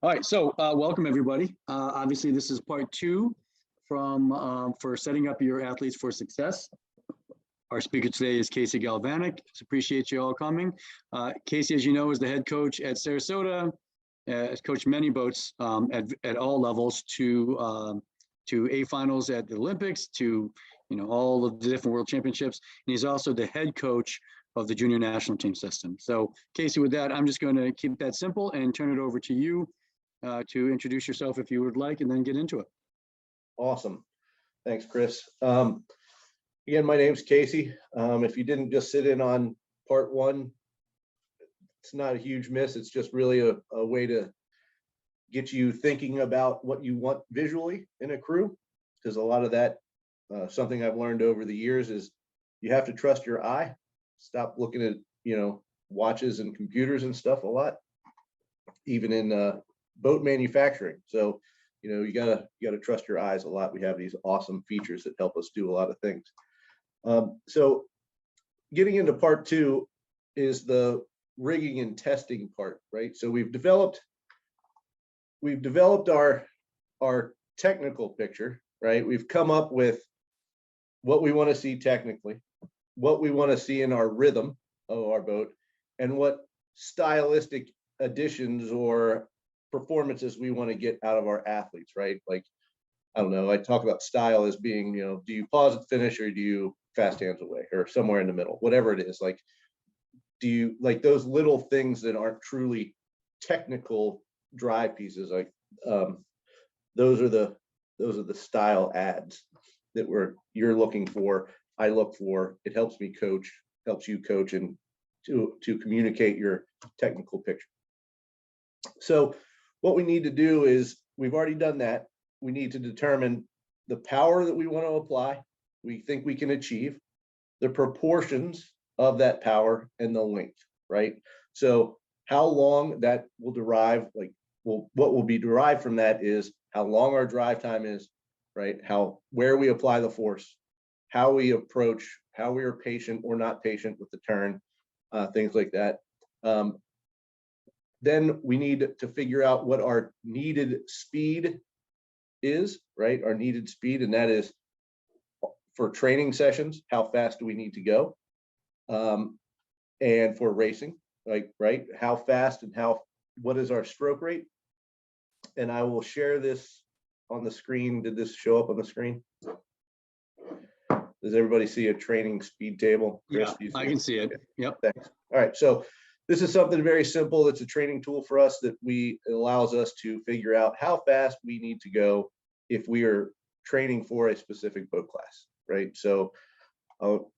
All right, so welcome everybody. Obviously, this is part two for setting up your athletes for success. Our speaker today is Casey Galvanic. Just appreciate you all coming. Casey, as you know, is the head coach at Sarasota. Has coached many boats at all levels to A finals at the Olympics, to all of the different world championships, and he's also the head coach of the junior national team system. So, Casey, with that, I'm just going to keep that simple and turn it over to you to introduce yourself if you would like, and then get into it. Awesome. Thanks, Chris. Again, my name's Casey. If you didn't just sit in on part one, it's not a huge miss. It's just really a way to get you thinking about what you want visually in a crew, because a lot of that, something I've learned over the years is you have to trust your eye. Stop looking at, watches and computers and stuff a lot, even in boat manufacturing. So, you gotta trust your eyes a lot. We have these awesome features that help us do a lot of things. So getting into part two is the rigging and testing part, right? So we've developed our technical picture, right? We've come up with what we want to see technically, what we want to see in our rhythm of our boat, and what stylistic additions or performances we want to get out of our athletes, right? Like, I don't know, I talk about style as being, do you pause at finish or do you fast hands away or somewhere in the middle, whatever it is. Like, do you like those little things that aren't truly technical drive pieces? Like, those are the style ads that you're looking for. I look for. It helps me coach, helps you coach, and to communicate your technical picture. So what we need to do is, we've already done that. We need to determine the power that we want to apply, we think we can achieve, the proportions of that power, and the length, right? So how long that will derive, what will be derived from that is how long our drive time is, right? Where we apply the force, how we approach, how we are patient or not patient with the turn, things like that. Then we need to figure out what our needed speed is, right? Our needed speed, and that is for training sessions, how fast do we need to go? And for racing, right? How fast and what is our stroke rate? And I will share this on the screen. Did this show up on the screen? Does everybody see a training speed table? Chris, yeah, I can see it. Yep. Thanks. All right. So this is something very simple. It's a training tool for us that allows us to figure out how fast we need to go if we are training for a specific boat class, right? So I'll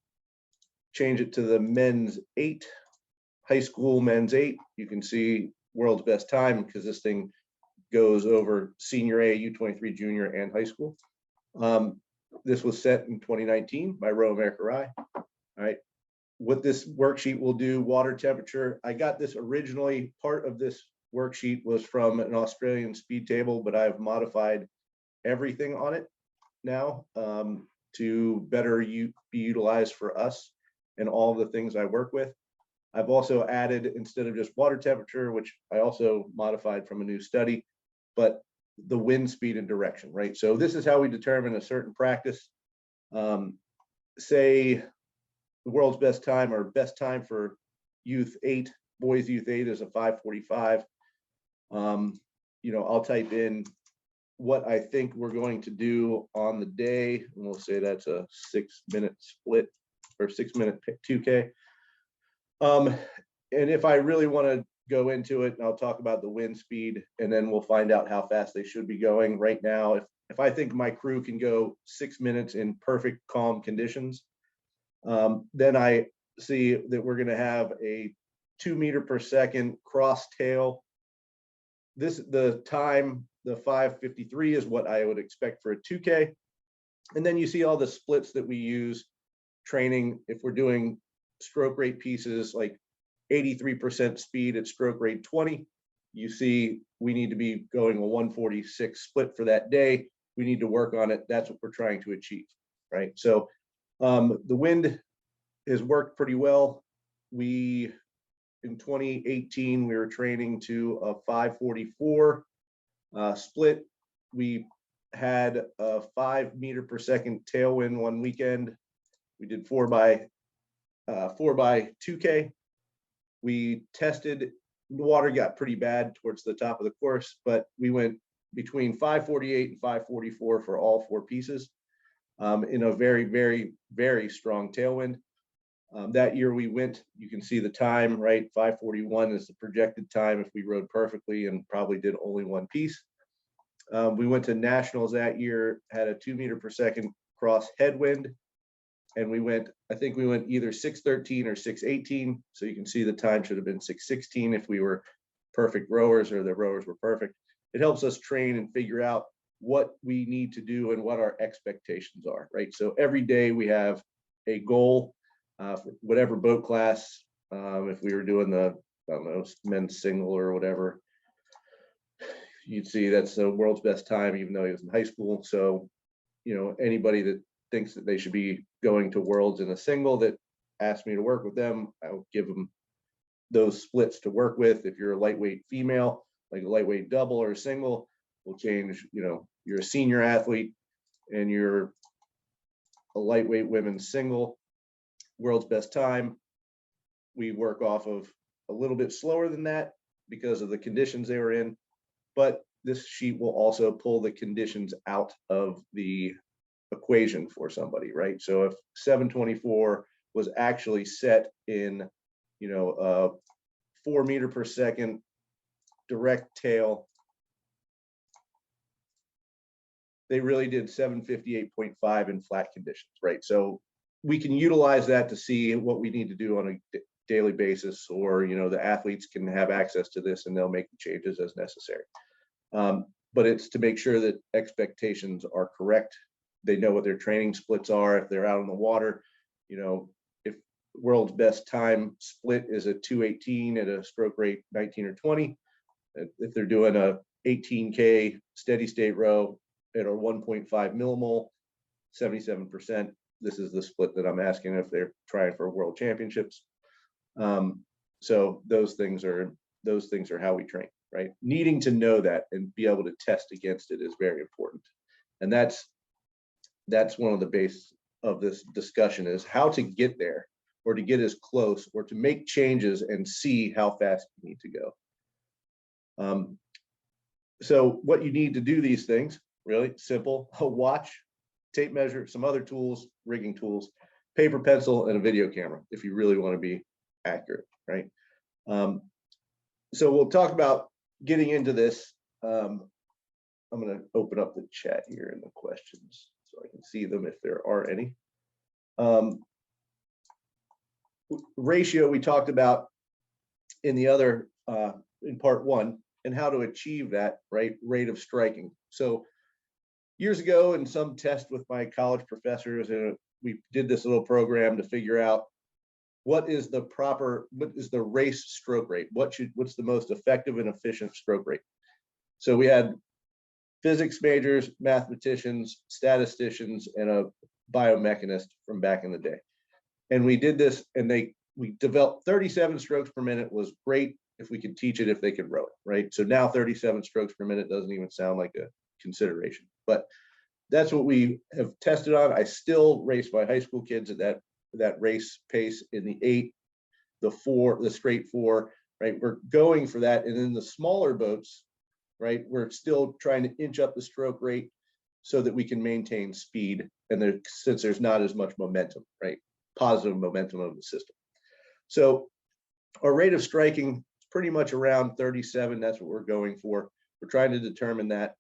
change it to the men's 8, high school men's 8. You can see world's best time, because this thing goes over senior A, U23 junior, and high school. This was set in 2019 by Row America Rye. All right. What this worksheet will do, water temperature. I got this originally, part of this worksheet was from an Australian speed table, but I've modified everything on it now to better be utilized for us and all the things I work with. I've also added, instead of just water temperature, which I also modified from a new study, but the wind speed and direction, right? So this is how we determine a certain practice. Say the world's best time, or best time for youth 8, boys youth 8 is a 5:45. I'll type in what I think we're going to do on the day, and we'll say that's a 6-minute split or 6-minute 2K. And if I really want to go into it, and I'll talk about the wind speed, and then we'll find out how fast they should be going. Right now, if I think my crew can go 6 minutes in perfect calm conditions, then I see that we're going to have a 2 meter per second cross tail. The time, the 5:53 is what I would expect for a 2K. And then you see all the splits that we use training. If we're doing stroke rate pieces, like 83% speed at stroke rate 20, you see we need to be going a 146 split for that day. We need to work on it. That's what we're trying to achieve, right? So the wind has worked pretty well. In 2018, we were training to a 5:44 Split, we had a 5 meter per second tailwind one weekend. We did 4 by 2K. We tested, the water got pretty bad towards the top of the course, but we went between 548 and 544 for all 4 pieces in a very, very, very strong tailwind. That year we went, you can see the time, right? 541 is the projected time if we rode perfectly and probably did only 1 piece. We went to nationals that year, had a 2 meter per second cross headwind, and we went, I think we went either 613 or 618. So you can see the time should have been 616 if we were perfect rowers or the rowers were perfect. It helps us train and figure out what we need to do and what our expectations are, right? So every day we have a goal for whatever boat class. If we were doing the, I don't know, men's single or whatever, you'd see that's the world's best time, even though he was in high school. So, you know, anybody that thinks that they should be going to worlds in a single that asks me to work with them, I'll give them those splits to work with. If you're a lightweight female, like a lightweight double or a single, we'll change, you know, you're a senior athlete and you're a lightweight women's single, world's best time. We work off of a little bit slower than that because of the conditions they were in, but this sheet will also pull the conditions out of the equation for somebody, right? So if 724 was actually set in, you know, 4 meter per second direct tail, they really did 758.5 in flat conditions, right? So we can utilize that to see what we need to do on a daily basis, or, you know, the athletes can have access to this and they'll make the changes as necessary. But it's to make sure that expectations are correct. They know what their training splits are. If they're out on the water, you know, if world's best time split is a 218 at a stroke rate 19 or 20, if they're doing a 18K steady state row at a 1.5 millimole, 77%, this is the split that I'm asking if they're trying for world championships. So those things are how we train, right? Needing to know that and be able to test against it is very important. And that's one of the base of this discussion, is how to get there, or to get as close, or to make changes and see how fast you need to go. So what you need to do these things, really simple: a watch, tape measure, some other tools, rigging tools, paper, pencil, and a video camera if you really want to be accurate, right? So we'll talk about getting into this. I'm going to open up the chat here and the questions so I can see them if there are any. Ratio we talked about in the other in part 1, and how to achieve that, right, rate of striking. So years ago, in some test with my college professors, we did this little program to figure out what is the race stroke rate, what's the most effective and efficient stroke rate. So we had physics majors, mathematicians, statisticians, and a biomechanist from back in the day. And we did this, and we developed 37 strokes per minute was great if we could teach it, if they could row it, right? So now 37 strokes per minute doesn't even sound like a consideration, but that's what we have tested on. I still race my high school kids at that race pace in the 8, the 4, the straight 4, right? We're going for that. And in the smaller boats, right, we're still trying to inch up the stroke rate so that we can maintain speed. And since there's not as much momentum, right? Positive momentum of the system. So our rate of striking is pretty much around 37. That's what we're going for. We're trying to determine that,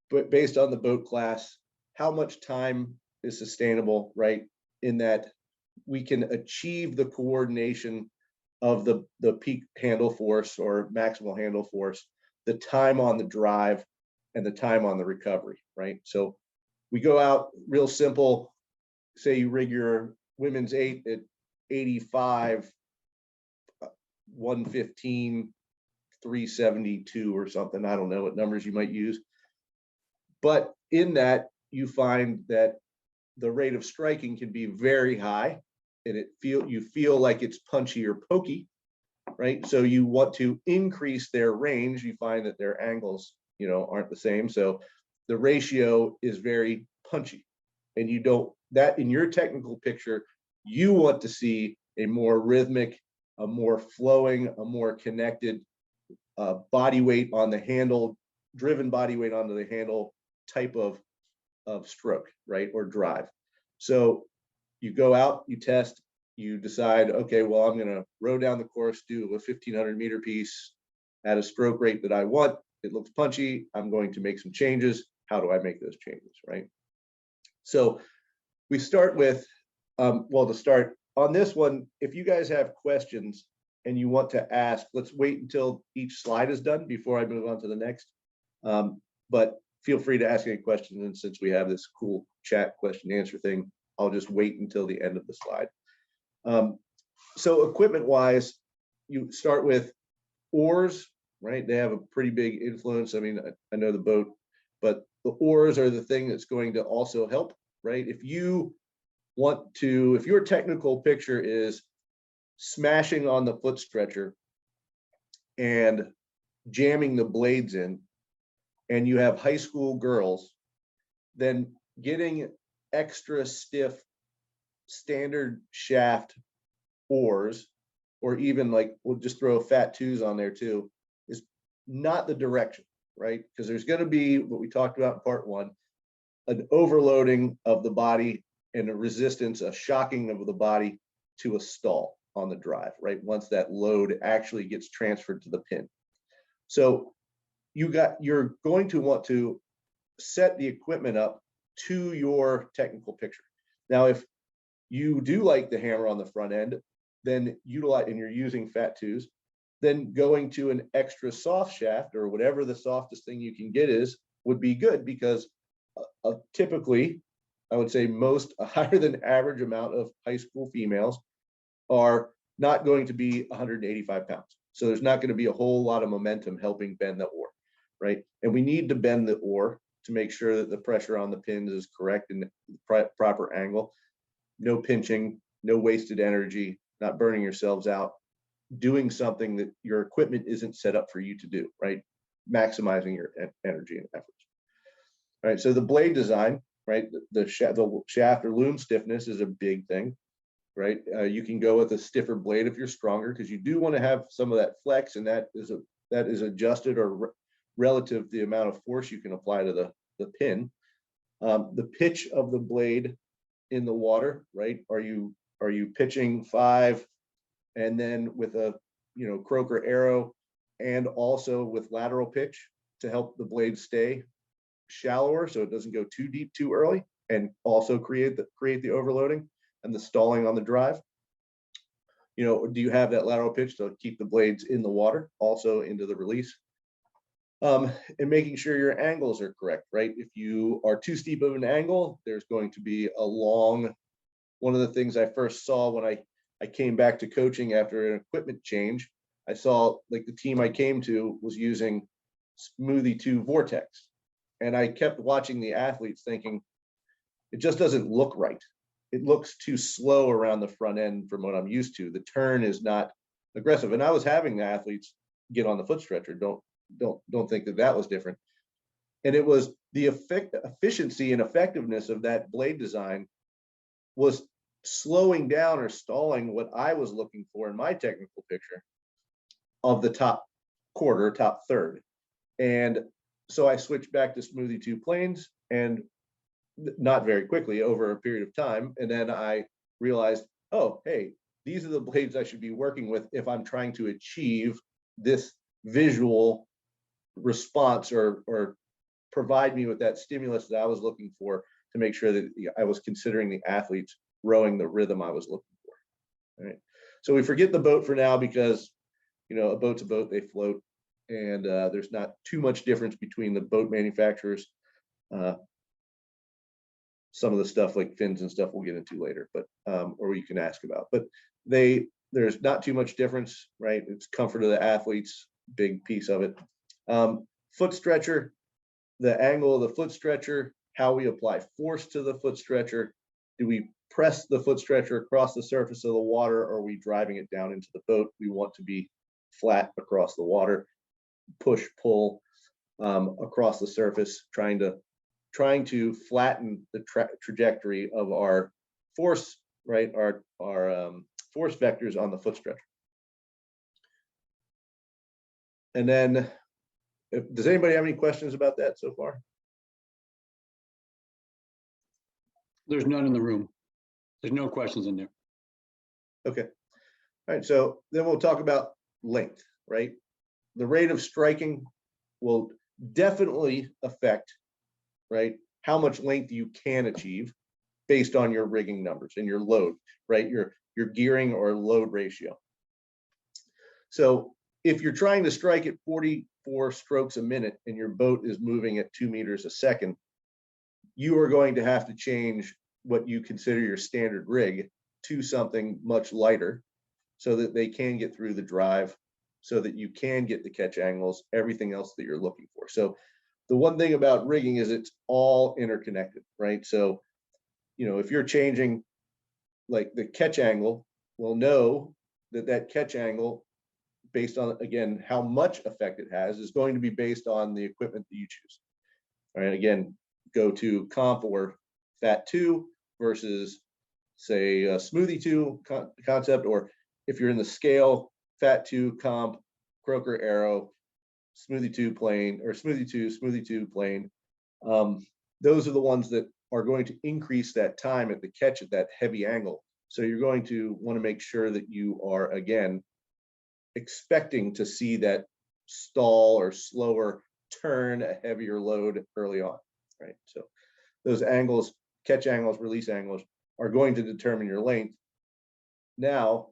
but based on the boat class, how much time is sustainable, right? In that we can achieve the coordination of the peak handle force or maximal handle force, the time on the drive, and the time on the recovery, right? So we go out real simple, say you rig your women's 8 at 85, 115, 372 or something. I don't know what numbers you might use. But in that, you find that the rate of striking can be very high, and you feel like it's punchy or pokey, right? So you want to increase their range. You find that their angles aren't the same. So the ratio is very punchy, and you don't, that in your technical picture, you want to see a more rhythmic, a more flowing, a more connected body weight on the handle, driven body weight onto the handle type of stroke, right, or drive. So you go out, you test, you decide, okay, well, I'm going to row down the course, do a 1500 meter piece at a stroke rate that I want. It looks punchy. I'm going to make some changes. How do I make those changes, right? So we start with, well, to start on this one, if you guys have questions and you want to ask, let's wait until each slide is done before I move on to the next. But feel free to ask any questions. And since we have this cool chat question answer thing, I'll just wait until the end of the slide. So equipment wise, you start with oars, right? They have a pretty big influence. I mean, I know the boat, but the oars are the thing that's going to also help, right? If you want to, if your technical picture is smashing on the foot stretcher and jamming the blades in, and you have high school girls, then getting extra stiff standard shaft oars, or even like, we'll just throw fat twos on there too, is not the direction, right? Because there's going to be what we talked about in part one, an overloading of the body and a resistance, a shocking of the body to a stall on the drive, right? Once that load actually gets transferred to the pin. So you're going to want to set the equipment up to your technical picture. Now, if you do like the hammer on the front end, then utilize, and you're using fat twos, then going to an extra soft shaft or whatever the softest thing you can get is would be good, because typically, I would say most, a higher than average amount of high school females are not going to be 185 pounds. So there's not going to be a whole lot of momentum helping bend the oar, right? And we need to bend the oar to make sure that the pressure on the pins is correct in the proper angle. No pinching, no wasted energy, not burning yourselves out, doing something that your equipment isn't set up for you to do, right? Maximizing your energy and efforts. All right, so the blade design, right? The shaft or loom stiffness is a big thing, right? You can go with a stiffer blade if you're stronger, because you do want to have some of that flex, and that is adjusted or relative to the amount of force you can apply to the pin. The pitch of the blade in the water, right? Are you pitching 5 and then with a croaker arrow, and also with lateral pitch to help the blade stay shallower so it doesn't go too deep too early, and also create the overloading and the stalling on the drive? Do you have that lateral pitch to keep the blades in the water, also into the release? And making sure your angles are correct, right? If you are too steep of an angle, there's going to be a long, one of the things I first saw when I came back to coaching after an equipment change, I saw like the team I came to was using Smoothie 2 Vortex. And I kept watching the athletes thinking, it just doesn't look right. It looks too slow around the front end from what I'm used to. The turn is not aggressive. And I was having the athletes get on the foot stretcher. Don't think that was different. And it was the efficiency and effectiveness of that blade design was slowing down or stalling what I was looking for in my technical picture of the top quarter, top third. And so I switched back to Smoothie 2 planes, and not very quickly, over a period of time. And then I realized, oh, hey, these are the blades I should be working with if I'm trying to achieve this visual response or provide me with that stimulus that I was looking for, to make sure that I was considering the athletes rowing the rhythm I was looking for. All right. So we forget the boat for now, because a boat's a boat, they float, and there's not too much difference between the boat manufacturers. Some of the stuff like fins and stuff we'll get into later, but or you can ask about, but there's not too much difference, right? It's comfort of the athletes, big piece of it. Foot stretcher, the angle of the foot stretcher, how we apply force to the foot stretcher. Do we press the foot stretcher across the surface of the water, or are we driving it down into the boat? We want to be flat across the water. Push, pull. across the surface, trying to flatten the trajectory of our force, right? Our force vectors on the foot stretcher. And then, does anybody have any questions about that so far? There's none in the room. There's no questions in there. Okay. All right. So then we'll talk about length, right? The rate of striking will definitely affect, right, how much length you can achieve based on your rigging numbers and your load, right? Your gearing or load ratio. So if you're trying to strike at 44 strokes a minute and your boat is moving at 2 meters a second, you are going to have to change what you consider your standard rig to something much lighter so that they can get through the drive, so that you can get the catch angles, everything else that you're looking for. So the one thing about rigging is it's all interconnected, right? So, you know, if you're changing like the catch angle, we'll know that that catch angle, based on, again, how much effect it has, is going to be based on the equipment that you choose. All right, again, go to comp or fat 2 versus, say, a smoothie 2 concept, or if you're in the scale, fat 2 comp, croaker arrow, smoothie 2 plane, or smoothie 2 plane. Those are the ones that are going to increase that time at the catch at that heavy angle. So you're going to want to make sure that you are, again, expecting to see that stall or slower turn, a heavier load early on, right? So those angles, catch angles, release angles, are going to determine your length. Now,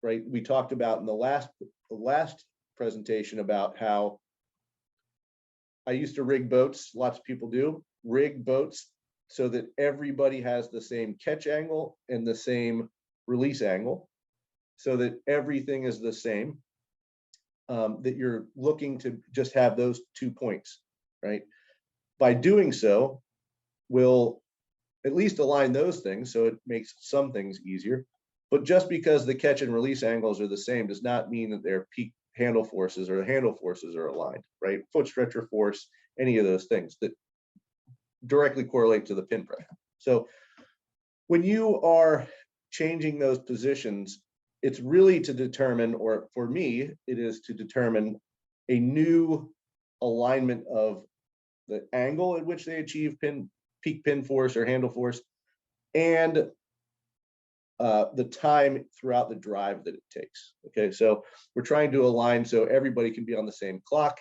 right, we talked about in the last presentation about how I used to rig boats, lots of people do, rig boats so that everybody has the same catch angle and the same release angle, so that everything is the same, that you're looking to just have those 2 points, right? By doing so, we'll at least align those things so it makes some things easier. But just because the catch and release angles are the same does not mean that their peak handle forces or the handle forces are aligned, right? Foot stretcher force, any of those things that directly correlate to the pin pressure. So when you are changing those positions, it's really to determine, or for me, it is to determine a new alignment of the angle at which they achieve peak pin force or handle force, and the time throughout the drive that it takes. Okay, so we're trying to align so everybody can be on the same clock.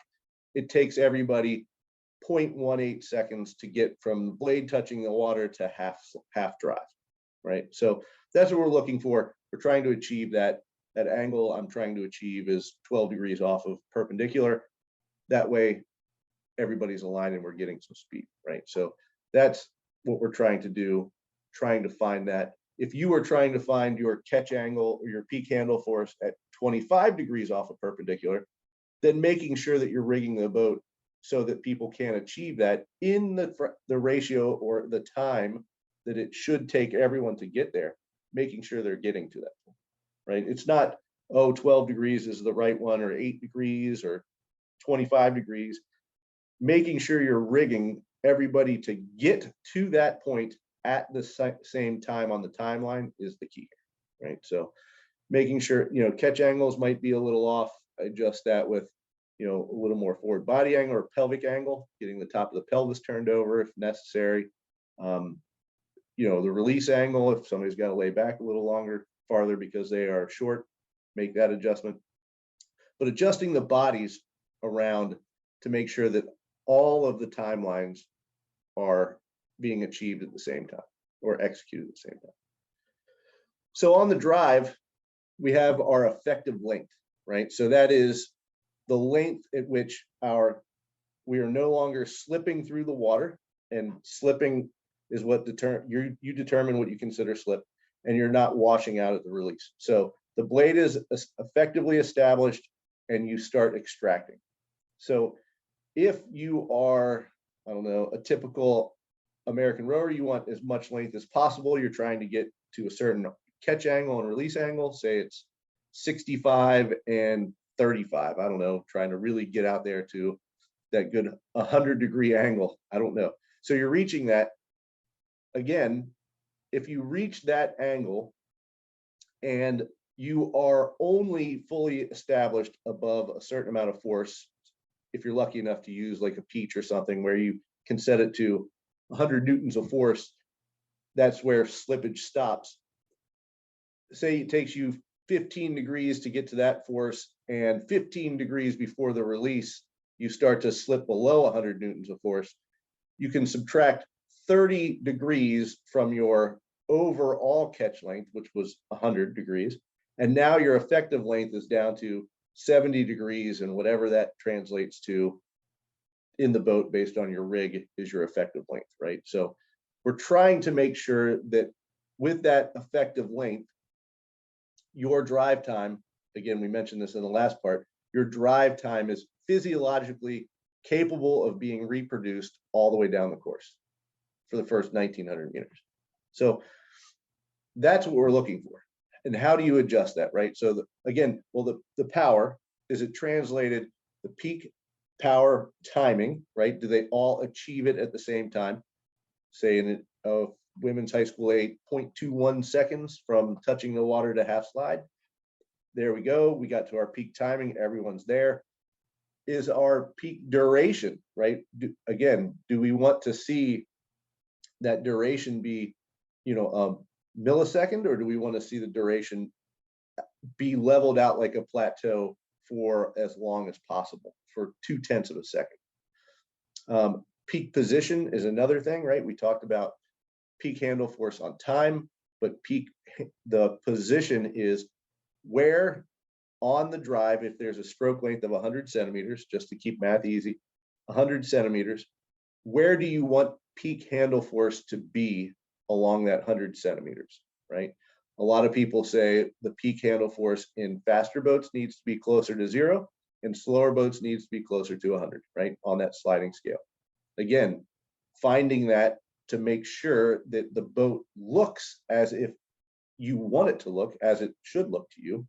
It takes everybody 0.18 seconds to get from the blade touching the water to half drive, right? So that's what we're looking for. We're trying to achieve that angle I'm trying to achieve is 12 degrees off of perpendicular. That way everybody's aligned and we're getting some speed, right? So that's what we're trying to do, trying to find that. If you are trying to find your catch angle or your peak handle force at 25 degrees off of perpendicular, then making sure that you're rigging the boat so that people can achieve that in the ratio or the time that it should take everyone to get there, making sure they're getting to that, right? It's not, oh, 12 degrees is the right one, or 8 degrees or 25 degrees. Making sure you're rigging everybody to get to that point at the same time on the timeline is the key, right? So making sure, you know, catch angles might be a little off, adjust that with, you know, a little more forward body angle or pelvic angle, getting the top of the pelvis turned over if necessary. You know, the release angle, if somebody's got to lay back a little longer, farther because they are short, make that adjustment. But adjusting the bodies around to make sure that all of the timelines are being achieved at the same time or executed at the same time. So on the drive, we have our effective length, right? So that is the length at which we are no longer slipping through the water, and slipping is what you determine what you consider slip, and you're not washing out at the release. So the blade is effectively established and you start extracting. So if you are, I don't know, a typical American rower, you want as much length as possible. You're trying to get to a certain catch angle and release angle, say it's 65 and 35. I don't know, trying to really get out there to that good 100-degree angle. I don't know. So you're reaching that. Again, if you reach that angle and you are only fully established above a certain amount of force, if you're lucky enough to use like a peach or something where you can set it to 100 newtons of force, that's where slippage stops. Say it takes you 15 degrees to get to that force, and 15 degrees before the release, you start to slip below 100 newtons of force. You can subtract 30 degrees from your overall catch length, which was 100 degrees. And now your effective length is down to 70 degrees, and whatever that translates to in the boat based on your rig is your effective length, right? So we're trying to make sure that with that effective length, your drive time, again, we mentioned this in the last part, your drive time is physiologically capable of being reproduced all the way down the course for the first 1900 meters. So that's what we're looking for. And how do you adjust that, right? So again, well, the power, is it translated the peak power timing, right? Do they all achieve it at the same time? Say in a women's high school 8.21 seconds from touching the water to half slide. There we go. We got to our peak timing. Everyone's there. Is our peak duration, right? Again, do we want to see that duration be, you know, a millisecond, or do we want to see the duration be leveled out like a plateau for as long as possible, for 0.2 of a second? Peak position is another thing, right? We talked about peak handle force on time, but the position is where on the drive, if there's a stroke length of 100 centimeters, just to keep math easy, 100 centimeters, where do you want peak handle force to be along that 100 centimeters, right? A lot of people say the peak handle force in faster boats needs to be closer to 0, and slower boats needs to be closer to 100, right, on that sliding scale. Again, finding that to make sure that the boat looks as if you want it to look, as it should look to you.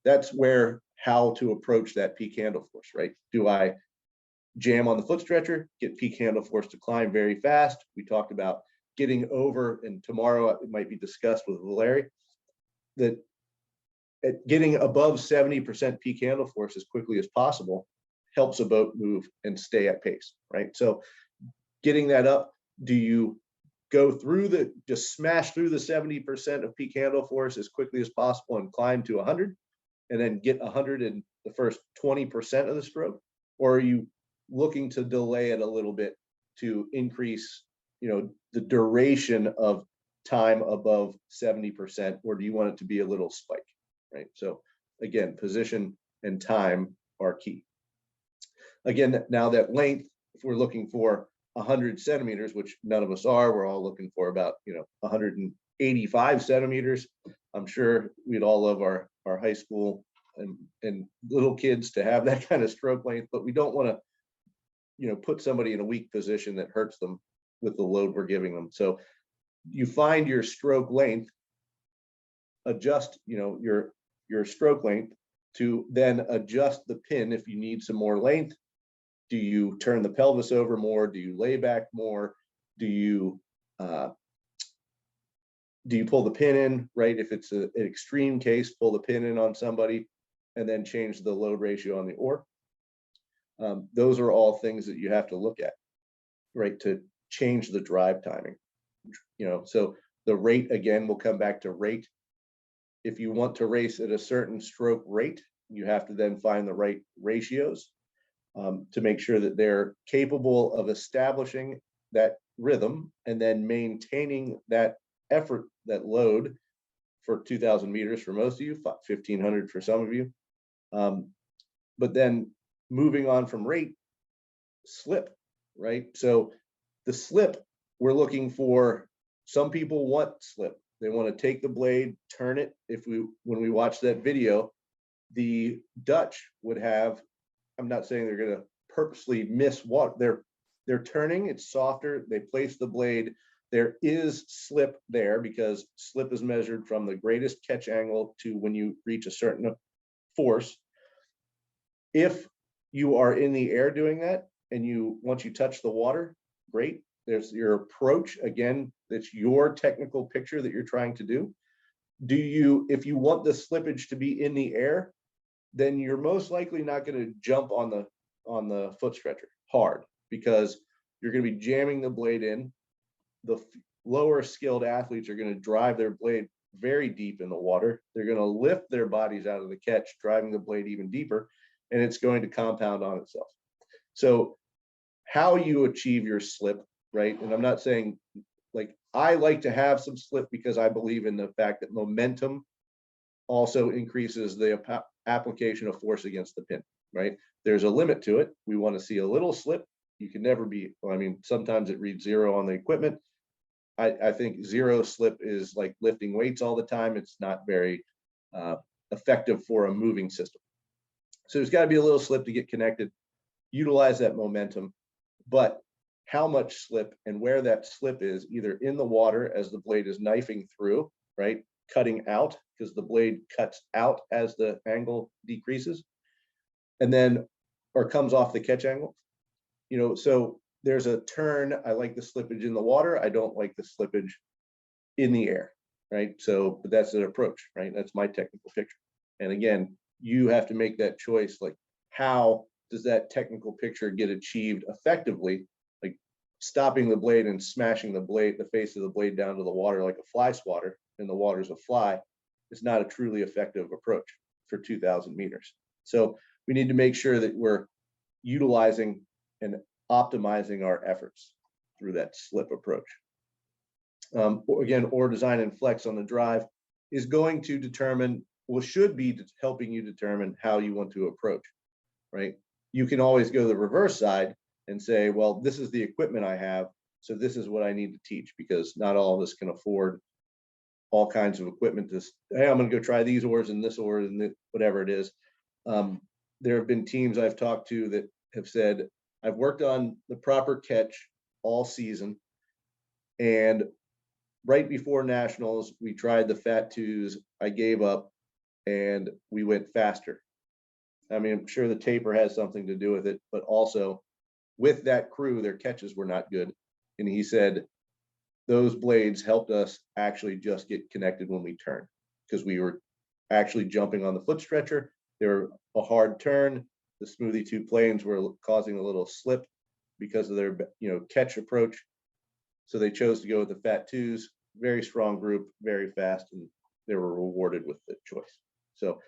That's where how to approach that peak handle force, right? Do I jam on the foot stretcher, get peak handle force to climb very fast? We talked about getting over, and tomorrow it might be discussed with Valeri, that at getting above 70% peak handle force as quickly as possible helps a boat move and stay at pace, right? So getting that up, do you go through just smash through the 70% of peak handle force as quickly as possible and climb to 100, and then get 100 in the first 20% of the stroke? Or are you looking to delay it a little bit to increase, you know, the duration of time above 70%, or do you want it to be a little spike, right? So again, position and time are key. Again, now that length, if we're looking for 100 centimeters, which none of us are, we're all looking for about, you know, 185 centimeters. I'm sure we'd all love our high school and little kids to have that kind of stroke length, but we don't want to, you know, put somebody in a weak position that hurts them with the load we're giving them. So you find your stroke length, adjust, you know, your stroke length to then adjust the pin if you need some more length. Do you turn the pelvis over more? Do you lay back more? Do you pull the pin in, right? If it's an extreme case, pull the pin in on somebody and then change the load ratio on the oar. Those are all things that you have to look at, right, to change the drive timing. You know, so the rate, again, will come back to rate. If you want to race at a certain stroke rate, you have to then find the right ratios to make sure that they're capable of establishing that rhythm and then maintaining that effort, that load for 2,000 meters for most of you, 1,500 for some of you. But then moving on from rate, slip, right? So the slip, we're looking for, some people want slip. They want to take the blade, turn it. When we watch that video, the Dutch would have, I'm not saying they're going to purposely miss water. They're turning, it's softer. They place the blade. There is slip there because slip is measured from the greatest catch angle to when you reach a certain force. If you are in the air doing that, and once you touch the water, great. There's your approach. Again, it's your technical picture that you're trying to do. If you want the slippage to be in the air, then you're most likely not going to jump on the foot stretcher hard, because you're going to be jamming the blade in. The lower skilled athletes are going to drive their blade very deep in the water. They're going to lift their bodies out of the catch, driving the blade even deeper, and it's going to compound on itself. So how you achieve your slip, right? And I'm not saying, like, I like to have some slip because I believe in the fact that momentum also increases the application of force against the pin, right? There's a limit to it. We want to see a little slip. You can never be, I mean, sometimes it reads 0 on the equipment. I think 0 slip is like lifting weights all the time. It's not very effective for a moving system. So there's got to be a little slip to get connected, utilize that momentum, but how much slip and where that slip is, either in the water as the blade is knifing through, right? Cutting out, because the blade cuts out as the angle decreases, and then, or comes off the catch angle. So there's a turn. I like the slippage in the water. I don't like the slippage in the air, right? So, but that's an approach, right? That's my technical picture. And again, you have to make that choice. Like, how does that technical picture get achieved effectively? Like stopping the blade and smashing the face of the blade down to the water like a fly swatter, and the water's a fly, is not a truly effective approach for 2,000 meters. So we need to make sure that we're utilizing and optimizing our efforts through that slip approach. Again, or design and flex on the drive is going to determine, well, should be helping you determine how you want to approach, right? You can always go the reverse side and say, well, this is the equipment I have, so this is what I need to teach, because not all of us can afford all kinds of equipment to, hey, I'm going to go try these oars and this oar and whatever it is. There have been teams I've talked to that have said, I've worked on the proper catch all season, and right before nationals, we tried the fat twos. I gave up and we went faster. I mean, I'm sure the taper has something to do with it, but also with that crew, their catches were not good. And he said, those blades helped us actually just get connected when we turned, because we were actually jumping on the foot stretcher. They were a hard turn. The smoothie 2 planes were causing a little slip because of their catch approach. So they chose to go with the fat twos. Very strong group, very fast, and they were rewarded with the choice. So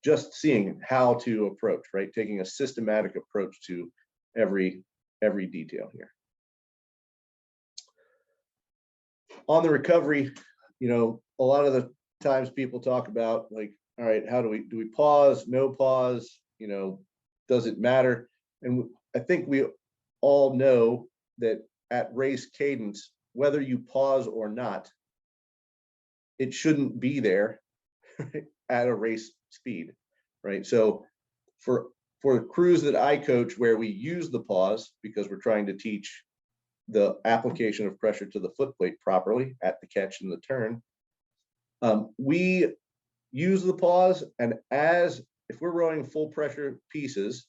just seeing how to approach, right? Taking a systematic approach to every detail here. On the recovery, a lot of the times people talk about, like, all right, how do we pause, no pause, does it matter? And I think we all know that at race cadence, whether you pause or not, it shouldn't be there at a race speed, right? So for the crews that I coach, where we use the pause because we're trying to teach the application of pressure to the foot plate properly at the catch and the turn, we use the pause, and if we're rowing full pressure pieces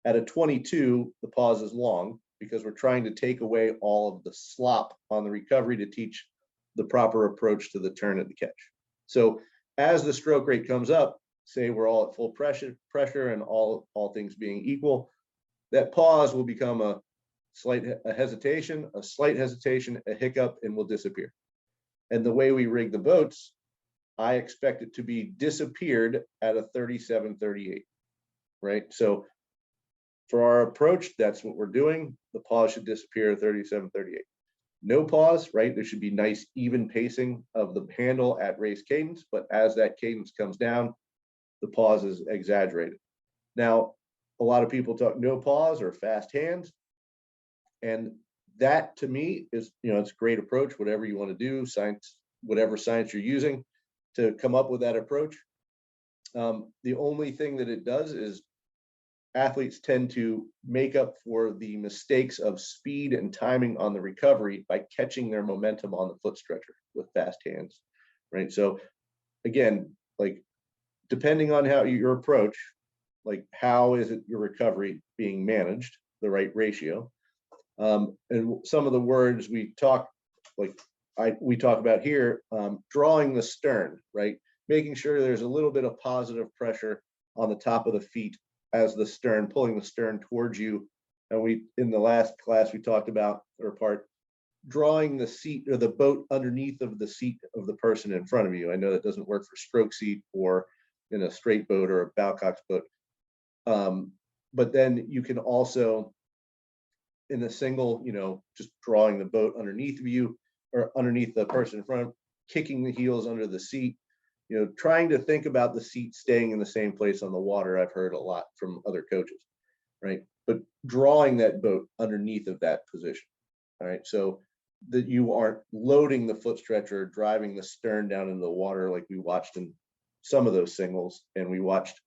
at a 22, the pause is long, because we're trying to take away all of the slop on the recovery to teach the proper approach to the turn at the catch. So as the stroke rate comes up, say we're all at full pressure and all things being equal, that pause will become a slight hesitation, a hiccup, and will disappear. And the way we rig the boats, I expect it to be disappeared at a 37-38, right? So for our approach, that's what we're doing. The pause should disappear at 37-38. No pause, right? There should be nice even pacing of the handle at race cadence, but as that cadence comes down, the pause is exaggerated. Now, a lot of people talk no pause or fast hands, and that to me is, it's a great approach, whatever you want to do, science, whatever science you're using to come up with that approach. The only thing that it does is athletes tend to make up for the mistakes of speed and timing on the recovery by catching their momentum on the foot stretcher with fast hands, right? So again, like, depending on how your approach, like, how is it your recovery being managed, the right ratio. And some of the words we talk, like we talk about here, drawing the stern, right? Making sure there's a little bit of positive pressure on the top of the feet as the stern, pulling the stern towards you. And we, in the last class, we talked about, or part, drawing the seat or the boat underneath of the seat of the person in front of you. I know that doesn't work for stroke seat or in a straight boat or a bowcox boat. But then you can also, in a single, just drawing the boat underneath of you or underneath the person in front, kicking the heels under the seat, trying to think about the seat staying in the same place on the water. I've heard a lot from other coaches, right? But drawing that boat underneath of that position, all right? So that you aren't loading the foot stretcher, driving the stern down into the water like we watched in some of those singles. And we watched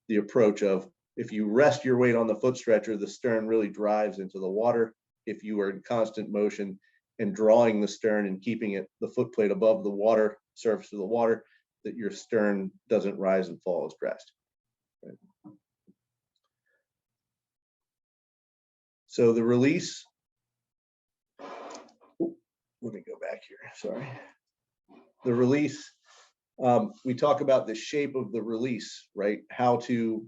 the approach of, if you rest your weight on the foot stretcher, the stern really drives into the water. If you are in constant motion and drawing the stern and keeping it, the foot plate above the water, surface of the water, that your stern doesn't rise and fall as crest. Right? So the release, let me go back here, sorry. The release, we talk about the shape of the release, right? How to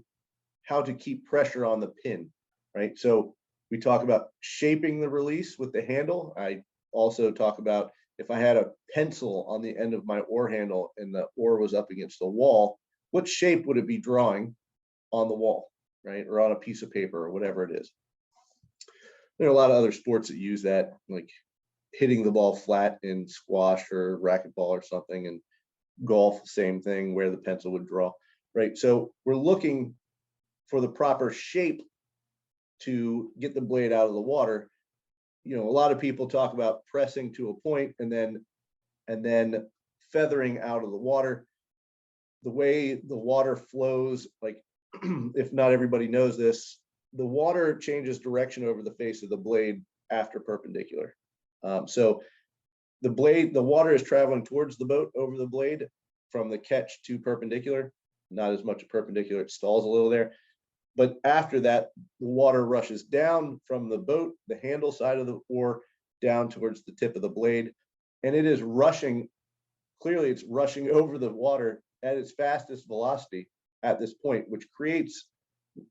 keep pressure on the pin, right? So we talk about shaping the release with the handle. I also talk about, if I had a pencil on the end of my oar handle and the oar was up against the wall, what shape would it be drawing on the wall, right? Or on a piece of paper or whatever it is. There are a lot of other sports that use that, like hitting the ball flat in squash or racquetball or something, and golf, same thing, where the pencil would draw, right? So we're looking for the proper shape to get the blade out of the water. A lot of people talk about pressing to a point and then feathering out of the water. The way the water flows, like if not everybody knows this, the water changes direction over the face of the blade after perpendicular. So the water is traveling towards the boat over the blade from the catch to perpendicular, not as much perpendicular, it stalls a little there. But after that, the water rushes down from the boat, the handle side of the oar, down towards the tip of the blade. And it is rushing, clearly it's rushing over the water at its fastest velocity at this point, which creates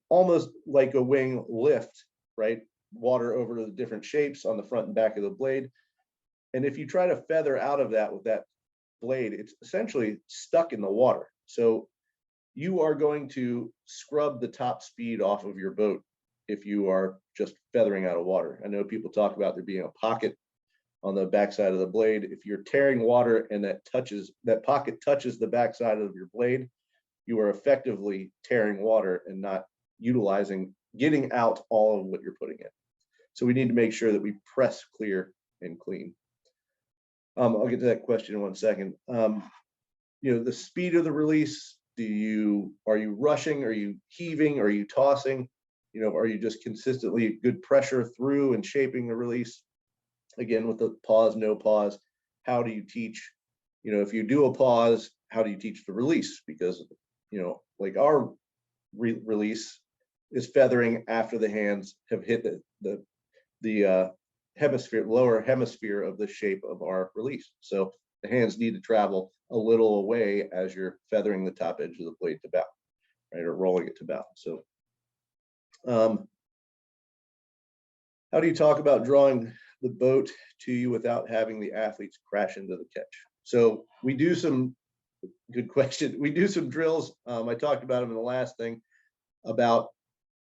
almost like a wing lift, right? Water over the different shapes on the front and back of the blade. And if you try to feather out of that with that blade, it's essentially stuck in the water. So you are going to scrub the top speed off of your boat if you are just feathering out of water. I know people talk about there being a pocket on the backside of the blade. If you're tearing water and that pocket touches the backside of your blade, you are effectively tearing water and not getting out all of what you're putting in. So we need to make sure that we press clear and clean. I'll get to that question in 1 second. The speed of the release, are you rushing? Are you heaving? Are you tossing? Are you just consistently good pressure through and shaping the release? Again, with the pause, no pause, how do you teach? If you do a pause, how do you teach the release? Because, like our release is feathering after the hands have hit the lower hemisphere of the shape of our release. So the hands need to travel a little away as you're feathering the top edge of the blade to bow, right, or rolling it to bow. So how do you talk about drawing the boat to you without having the athletes crash into the catch? So we do some, good question, we do some drills. I talked about them in the last thing about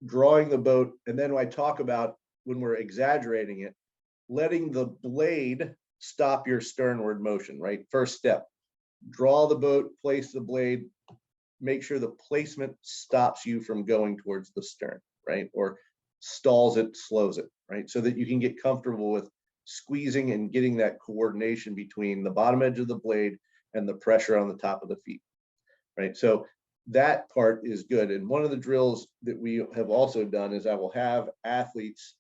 drawing the boat, and then I talk about, when we're exaggerating it, letting the blade stop your sternward motion, right? First step, draw the boat, place the blade, make sure the placement stops you from going towards the stern, right? Or stalls it, slows it, right? So that you can get comfortable with squeezing and getting that coordination between the bottom edge of the blade and the pressure on the top of the feet, right? So that part is good. And one of the drills that we have also done is I will have athletes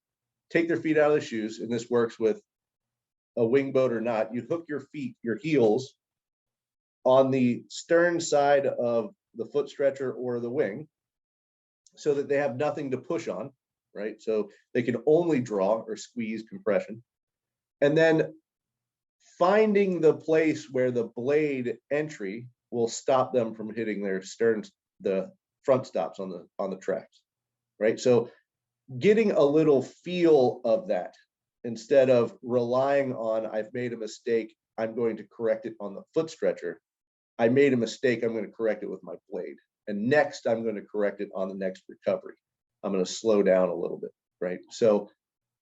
take their feet out of the shoes, and this works with a wing boat or not. You hook your feet, your heels, on the stern side of the foot stretcher or the wing so that they have nothing to push on, right? So they can only draw or squeeze compression. And then finding the place where the blade entry will stop them from hitting their stern, the front stops on the tracks, right? So getting a little feel of that instead of relying on, I've made a mistake, I'm going to correct it on the foot stretcher. I made a mistake, I'm going to correct it with my blade. And next, I'm going to correct it on the next recovery. I'm going to slow down a little bit, right? So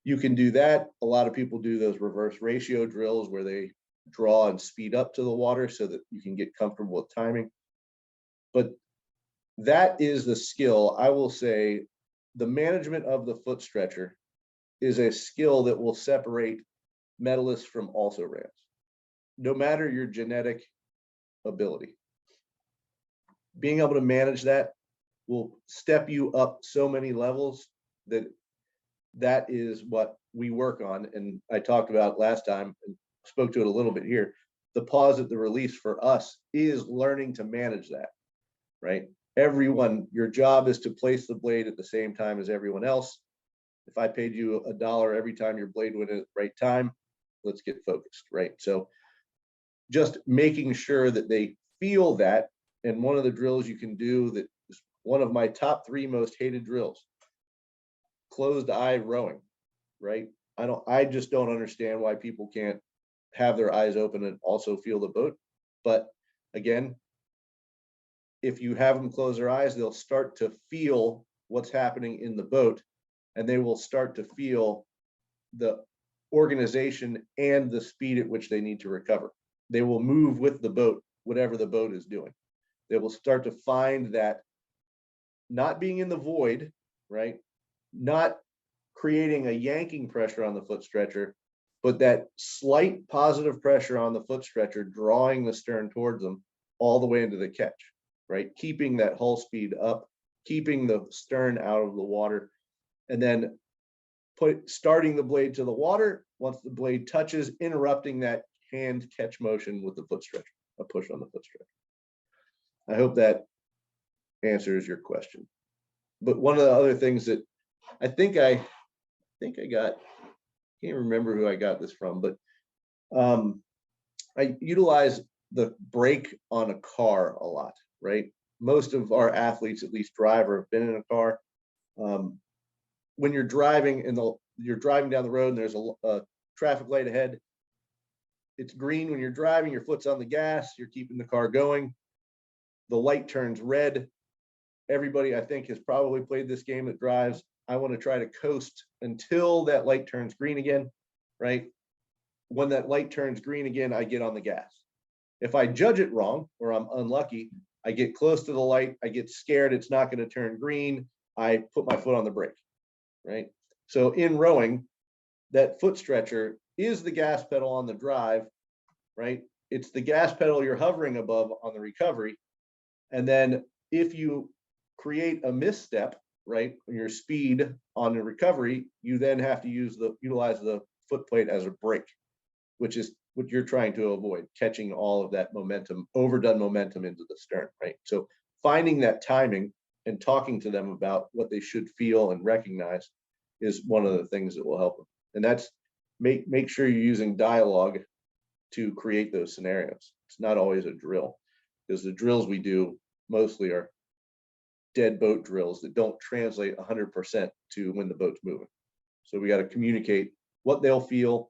you can do that. A lot of people do those reverse ratio drills where they draw and speed up to the water so that you can get comfortable with timing. But that is the skill. I will say the management of the foot stretcher is a skill that will separate medalists from also rans, no matter your genetic ability. Being able to manage that will step you up so many levels that is what we work on. And I talked about last time and spoke to it a little bit here. The pause at the release for us is learning to manage that, right? Everyone, your job is to place the blade at the same time as everyone else. If I paid you $1 every time your blade went at the right time, let's get focused, right? So just making sure that they feel that. And one of the drills you can do that is one of my top 3 most hated drills, closed eye rowing, right? I just don't understand why people can't have their eyes open and also feel the boat. But again, if you have them close their eyes, they'll start to feel what's happening in the boat, and they will start to feel the organization and the speed at which they need to recover. They will move with the boat, whatever the boat is doing. They will start to find that not being in the void, right? Not creating a yanking pressure on the foot stretcher, but that slight positive pressure on the foot stretcher, drawing the stern towards them all the way into the catch, right? Keeping that hull speed up, keeping the stern out of the water, and then starting the blade to the water. Once the blade touches, interrupting that hand catch motion with the foot stretcher, a push on the foot stretcher. I hope that answers your question. But one of the other things that I think I got, can't remember who I got this from, but I utilize the brake on a car a lot, right? Most of our athletes at least drive or have been in a car. When you're driving you're driving down the road and there's a traffic light ahead, it's green when you're driving, your foot's on the gas, you're keeping the car going. The light turns red. Everybody, I think, has probably played this game that drives. I want to try to coast until that light turns green again, right? When that light turns green again, I get on the gas. If I judge it wrong or I'm unlucky, I get close to the light, I get scared it's not going to turn green, I put my foot on the brake, right? So in rowing, that foot stretcher is the gas pedal on the drive, right? It's the gas pedal you're hovering above on the recovery. And then if you create a misstep, right, your speed on the recovery, you then have to utilize the foot plate as a brake, which is what you're trying to avoid, catching all of that momentum, overdone momentum into the stern, right? So finding that timing and talking to them about what they should feel and recognize is one of the things that will help them. And that's make sure you're using dialogue to create those scenarios. It's not always a drill, because the drills we do mostly are dead boat drills that don't translate 100% to when the boat's moving. So we got to communicate what they'll feel,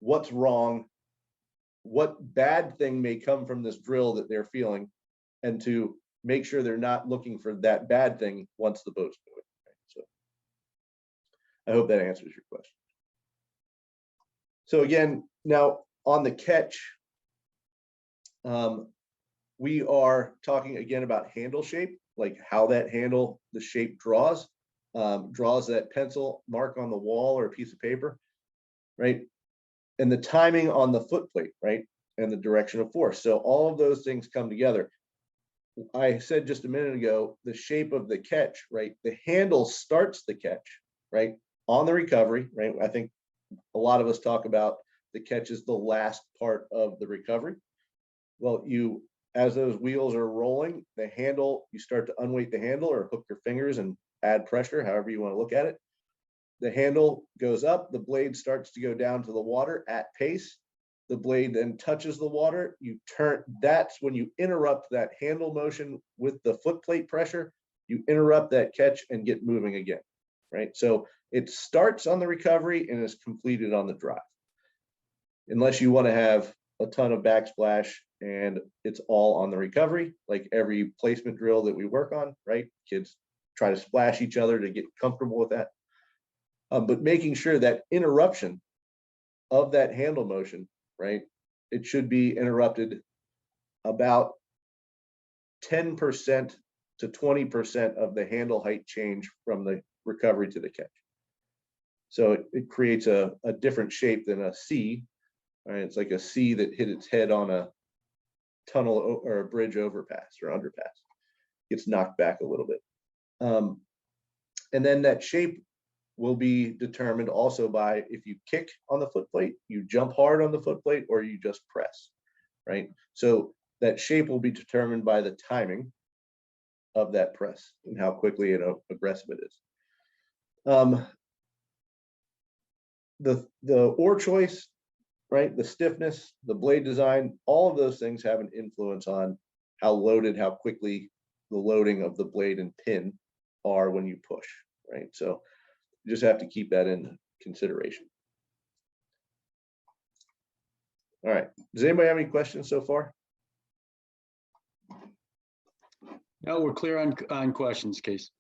what's wrong, what bad thing may come from this drill that they're feeling, and to make sure they're not looking for that bad thing once the boat's moving. So I hope that answers your question. So again, now on the catch, we are talking again about handle shape, like how that handle, the shape draws that pencil mark on the wall or a piece of paper, right? And the timing on the foot plate, right? And the direction of force. So all of those things come together. I said just a minute ago, the shape of the catch, right? The handle starts the catch, right? On the recovery, right? I think a lot of us talk about the catch is the last part of the recovery. Well, as those wheels are rolling, the handle, you start to unweight the handle or hook your fingers and add pressure, however you want to look at it. the handle goes up, the blade starts to go down to the water at pace. The blade then touches the water. You turn, that's when you interrupt that handle motion with the foot plate pressure. You interrupt that catch and get moving again, right? So it starts on the recovery and is completed on the drive. Unless you want to have a ton of backsplash and it's all on the recovery, like every placement drill that we work on, right? Kids try to splash each other to get comfortable with that. But making sure that interruption of that handle motion, right? It should be interrupted about 10% to 20% of the handle height change from the recovery to the catch. So it creates a different shape than a C, right? It's like a C that hit its head on a tunnel or a bridge overpass or underpass. Gets knocked back a little bit. And then that shape will be determined also by if you kick on the foot plate, you jump hard on the foot plate, or you just press, right? So that shape will be determined by the timing of that press and how quickly and aggressive it is. The oar choice, right? The stiffness, the blade design, all of those things have an influence on how loaded, how quickly the loading of the blade and pin are when you push, right? So you just have to keep that in consideration. All right. Does anybody have any questions so far? No, we're clear on questions, Case.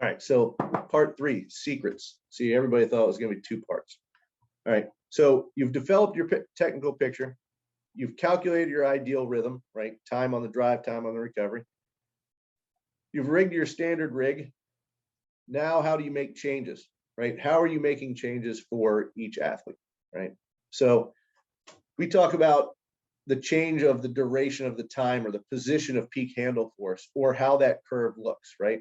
All right. So part 3, secrets. See, everybody thought it was going to be 2 parts. All right. So you've developed your technical picture. You've calculated your ideal rhythm, right? Time on the drive, time on the recovery. You've rigged your standard rig. Now, how do you make changes, right? How are you making changes for each athlete, right? So we talk about the change of the duration of the time or the position of peak handle force or how that curve looks, right?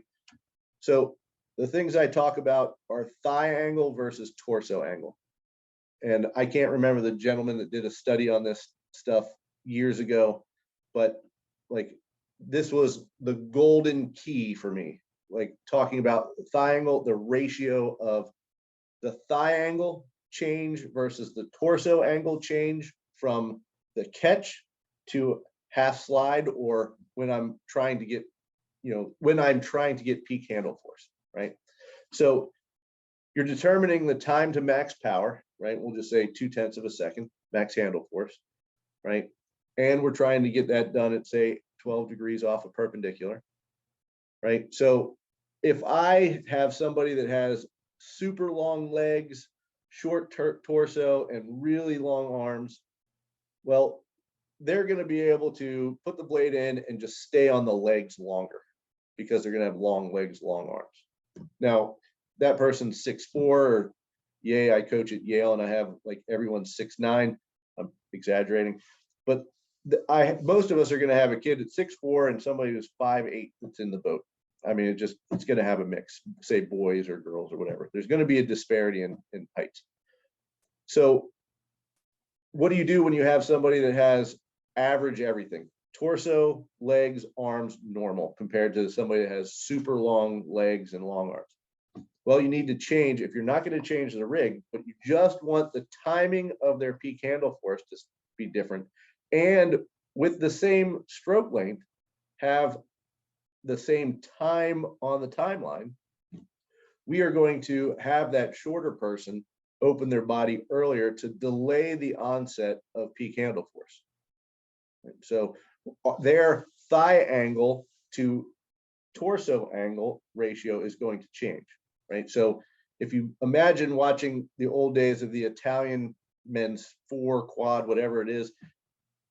So the things I talk about are thigh angle versus torso angle. And I can't remember the gentleman that did a study on this stuff years ago, but like this was the golden key for me. Like talking about thigh angle, the ratio of the thigh angle change versus the torso angle change from the catch to half slide, or when I'm trying to get, when I'm trying to get peak handle force, right? So you're determining the time to max power, right? We'll just say 0.2 of a second, max handle force, right? And we're trying to get that done at, say, 12 degrees off a perpendicular, right? So if I have somebody that has super long legs, short torso, and really long arms, well, they're going to be able to put the blade in and just stay on the legs longer because they're going to have long legs, long arms. Now, that person's 6'4", or yay, I coach at Yale and I have like everyone 6'9". I'm exaggerating, but most of us are going to have a kid at 6'4" and somebody who's 5'8" that's in the boat. I mean, it's going to have a mix, say boys or girls or whatever. There's going to be a disparity in heights. So what do you do when you have somebody that has average everything? Torso, legs, arms, normal, compared to somebody that has super long legs and long arms. Well, you need to change, if you're not going to change the rig, but you just want the timing of their peak handle force to be different, and with the same stroke length, have the same time on the timeline, we are going to have that shorter person open their body earlier to delay the onset of peak handle force. So their thigh angle to torso angle ratio is going to change, right? So if you imagine watching the old days of the Italian men's 4 quad, whatever it is,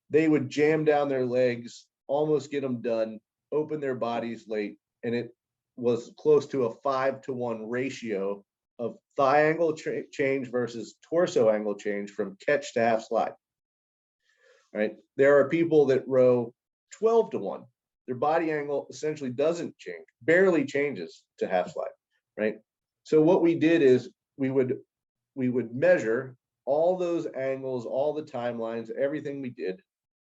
they would jam down their legs, almost get them done, open their bodies late, and it was close to a 5-to-1 ratio of thigh angle change versus torso angle change from catch to half slide. Right? There are people that row 12-to-1. Their body angle essentially doesn't change, barely changes to half slide, right? So what we did is we would measure all those angles, all the timelines, everything we did,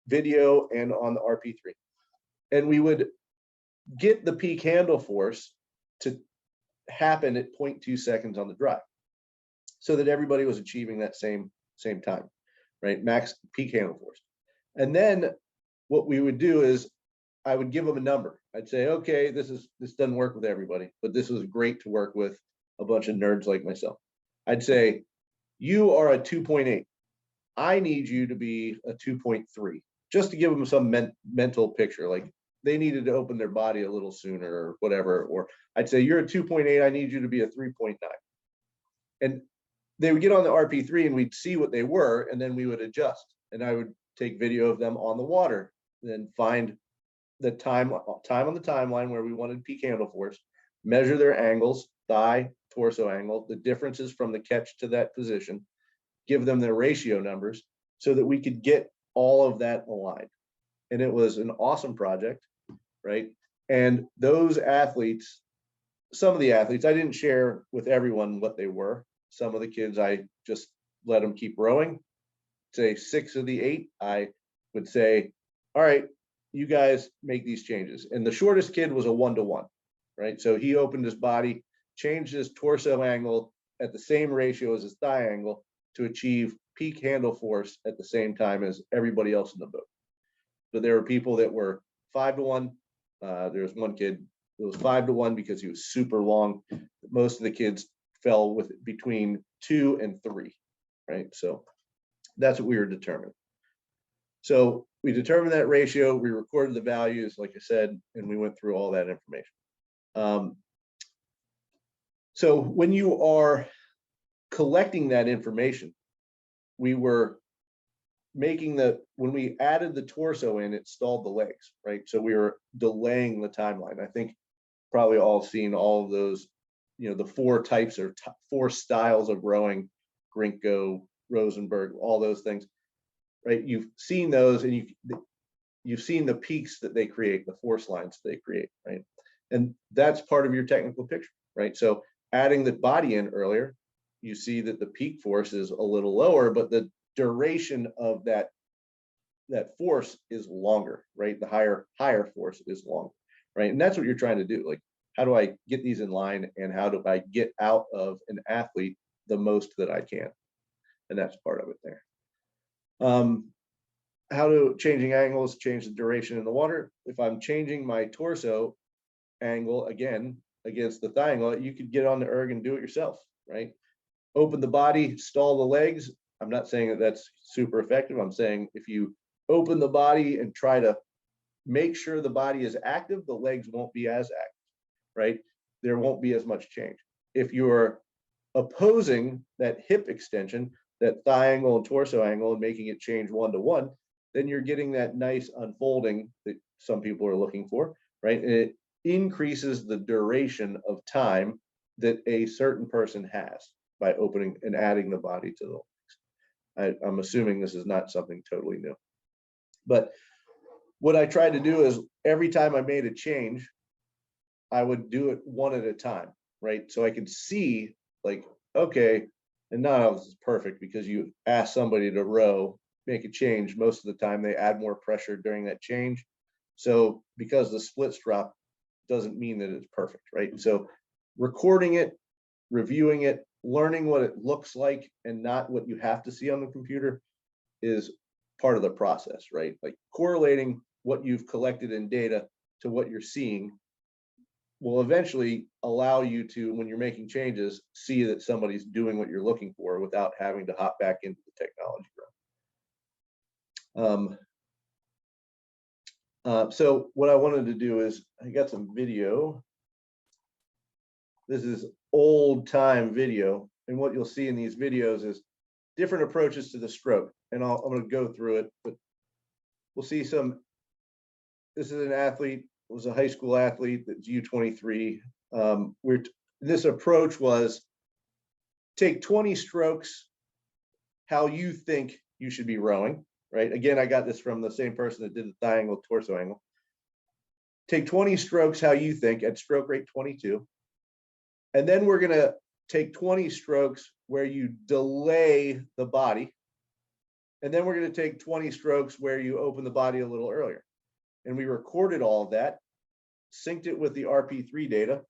video and on the RP3. And we would get the peak handle force to happen at 0.2 seconds on the drive, so that everybody was achieving that same time, right? Max peak handle force. And then what we would do is I would give them a number. I'd say, okay, this doesn't work with everybody, but this was great to work with a bunch of nerds like myself. I'd say, you are a 2.8. I need you to be a 2.3, just to give them some mental picture. Like they needed to open their body a little sooner or whatever. Or I'd say, you're a 2.8, I need you to be a 3.9. And they would get on the RP3 and we'd see what they were, and then we would adjust. And I would take video of them on the water, then find the time on the timeline where we wanted peak handle force, measure their angles, thigh, torso angle, the differences from the catch to that position, give them their ratio numbers so that we could get all of that aligned. And it was an awesome project, right? And those athletes, some of the athletes, I didn't share with everyone what they were. Some of the kids, I just let them keep rowing. Say 6 of the 8, I would say, all right, you guys make these changes. And the shortest kid was a 1-to-1, right? So he opened his body, changed his torso angle at the same ratio as his thigh angle to achieve peak handle force at the same time as everybody else in the boat. So there were people that were 5-to-1. There was one kid that was 5-to-1 because he was super long. Most of the kids fell with between 2 and 3, right? So that's what we were determining. So we determined that ratio, we recorded the values, like I said, and we went through all that information. So when you are collecting that information, we were making when we added the torso in, it stalled the legs, right? So we were delaying the timeline. I think probably all seen all of those, the 4 types or 4 styles of rowing, Grinko, Rosenberg, all those things, right? You've seen those, and you've seen the peaks that they create, the force lines they create, right? And that's part of your technical picture, right? So adding the body in earlier, you see that the peak force is a little lower, but the duration of that force is longer, right? The higher force is longer, right? And that's what you're trying to do. Like, how do I get these in line, and how do I get out of an athlete the most that I can? And that's part of it there. How to changing angles, change the duration in the water. If I'm changing my torso angle again against the thigh angle, you could get on the erg and do it yourself, right? Open the body, stall the legs. I'm not saying that that's super effective. I'm saying if you open the body and try to make sure the body is active, the legs won't be as active, right? There won't be as much change. If you're opposing that hip extension, that thigh angle and torso angle, and making it change 1-to-1, then you're getting that nice unfolding that some people are looking for, right? And it increases the duration of time that a certain person has by opening and adding the body to the legs. I'm assuming this is not something totally new. But what I tried to do is every time I made a change, I would do it one at a time, right? So I could see, like, okay, and none of this is perfect because you ask somebody to row, make a change. Most of the time they add more pressure during that change. So because the splits drop doesn't mean that it's perfect, right? So recording it, reviewing it, learning what it looks like and not what you have to see on the computer is part of the process, right? Like correlating what you've collected in data to what you're seeing will eventually allow you to, when you're making changes, see that somebody's doing what you're looking for without having to hop back into the technology room. So what I wanted to do is, I got some video. This is old time video. And what you'll see in these videos is different approaches to the stroke. And I'm going to go through it, but we'll see some. This is an athlete, was a high school athlete that's U23. This approach was take 20 strokes how you think you should be rowing, right? Again, I got this from the same person that did the thigh angle, torso angle. Take 20 strokes how you think at stroke rate 22. And then we're going to take 20 strokes where you delay the body. And then we're going to take 20 strokes where you open the body a little earlier. And we recorded all of that, synced it with the RP3 data,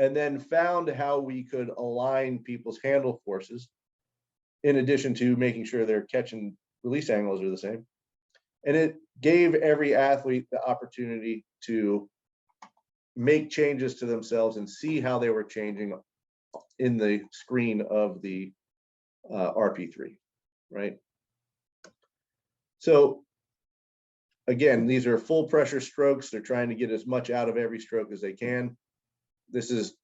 and then found how we could align people's handle forces in addition to making sure their catch and release angles are the same. And it gave every athlete the opportunity to make changes to themselves and see how they were changing in the screen of the RP3, right? So again, these are full pressure strokes. They're trying to get as much out of every stroke as they can. This is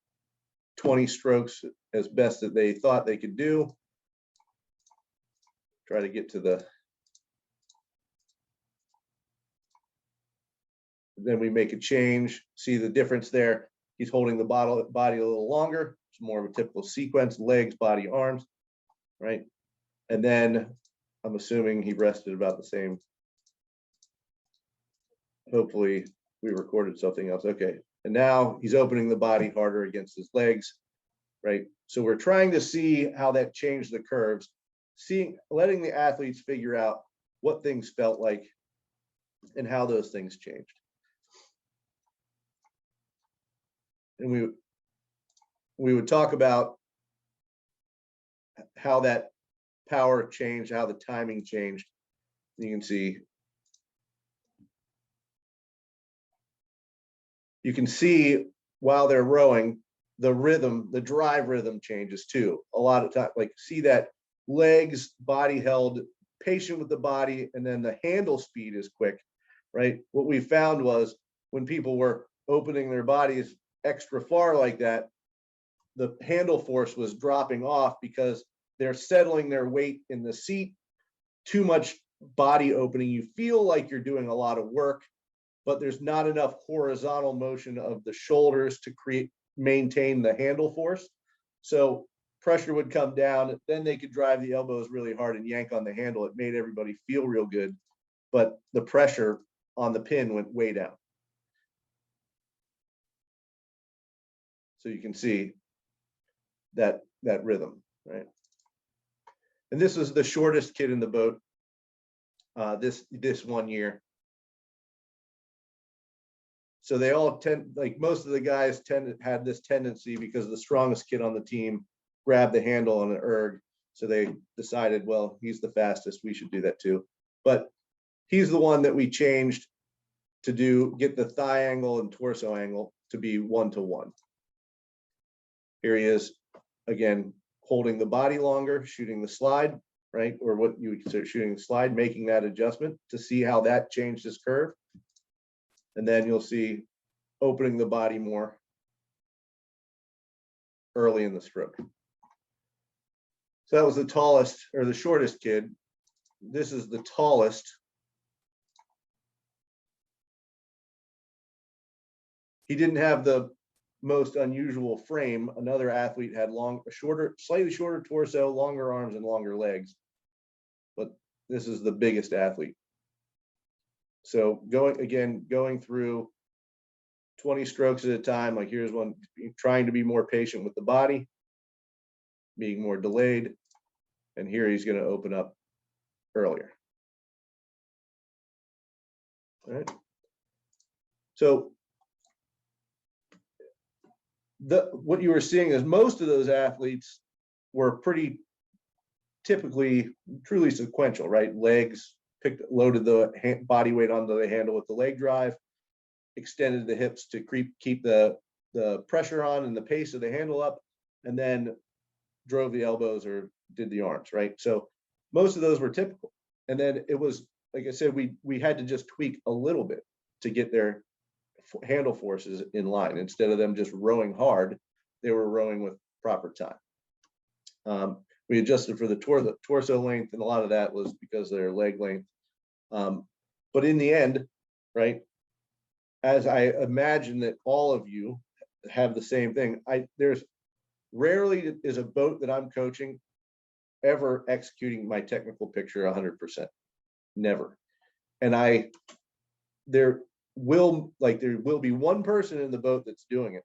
20 strokes as best that they thought they could do. Try to get to the, then we make a change. See the difference there. He's holding the body a little longer. It's more of a typical sequence, legs, body, arms, right? And then I'm assuming he rested about the same. Hopefully we recorded something else. Okay. And now he's opening the body harder against his legs, right? So we're trying to see how that changed the curves, letting the athletes figure out what things felt like and how those things changed. And we would talk about how that power changed, how the timing changed. You can see, while they're rowing, the rhythm, the drive rhythm changes too. A lot of time, like see that legs, body held, patient with the body, and then the handle speed is quick, right? What we found was when people were opening their bodies extra far like that, the handle force was dropping off because they're settling their weight in the seat, too much body opening. You feel like you're doing a lot of work, but there's not enough horizontal motion of the shoulders to maintain the handle force. So pressure would come down, then they could drive the elbows really hard and yank on the handle. It made everybody feel real good, but the pressure on the pin went way down. So you can see that rhythm, right? And this is the shortest kid in the boat this 1 year. So they all like most of the guys had this tendency because the strongest kid on the team grabbed the handle on an erg. So they decided, well, he's the fastest, we should do that too. But he's the one that we changed to get the thigh angle and torso angle to be 1-to-1. Here he is, again, holding the body longer, shooting the slide, right? Or what you would consider shooting the slide, making that adjustment to see how that changed his curve. And then you'll see opening the body more early in the stroke. So that was the tallest or the shortest kid. This is the tallest. He didn't have the most unusual frame. Another athlete had slightly shorter torso, longer arms, and longer legs. But this is the biggest athlete. So going through 20 strokes at a time, like here's one, trying to be more patient with the body, being more delayed. And here he's going to open up earlier. All right. So what you were seeing is most of those athletes were pretty typically truly sequential, right? Legs, loaded the body weight onto the handle with the leg drive, extended the hips to keep the pressure on and the pace of the handle up, and then drove the elbows or did the arms, right? So most of those were typical. And then it was, like I said, we had to just tweak a little bit to get their handle forces in line. Instead of them just rowing hard, they were rowing with proper time. We adjusted for the torso length, and a lot of that was because of their leg length. But in the end, right, as I imagine that all of you have the same thing, there's rarely is a boat that I'm coaching ever executing my technical picture 100%. Never. And there will be one person in the boat that's doing it.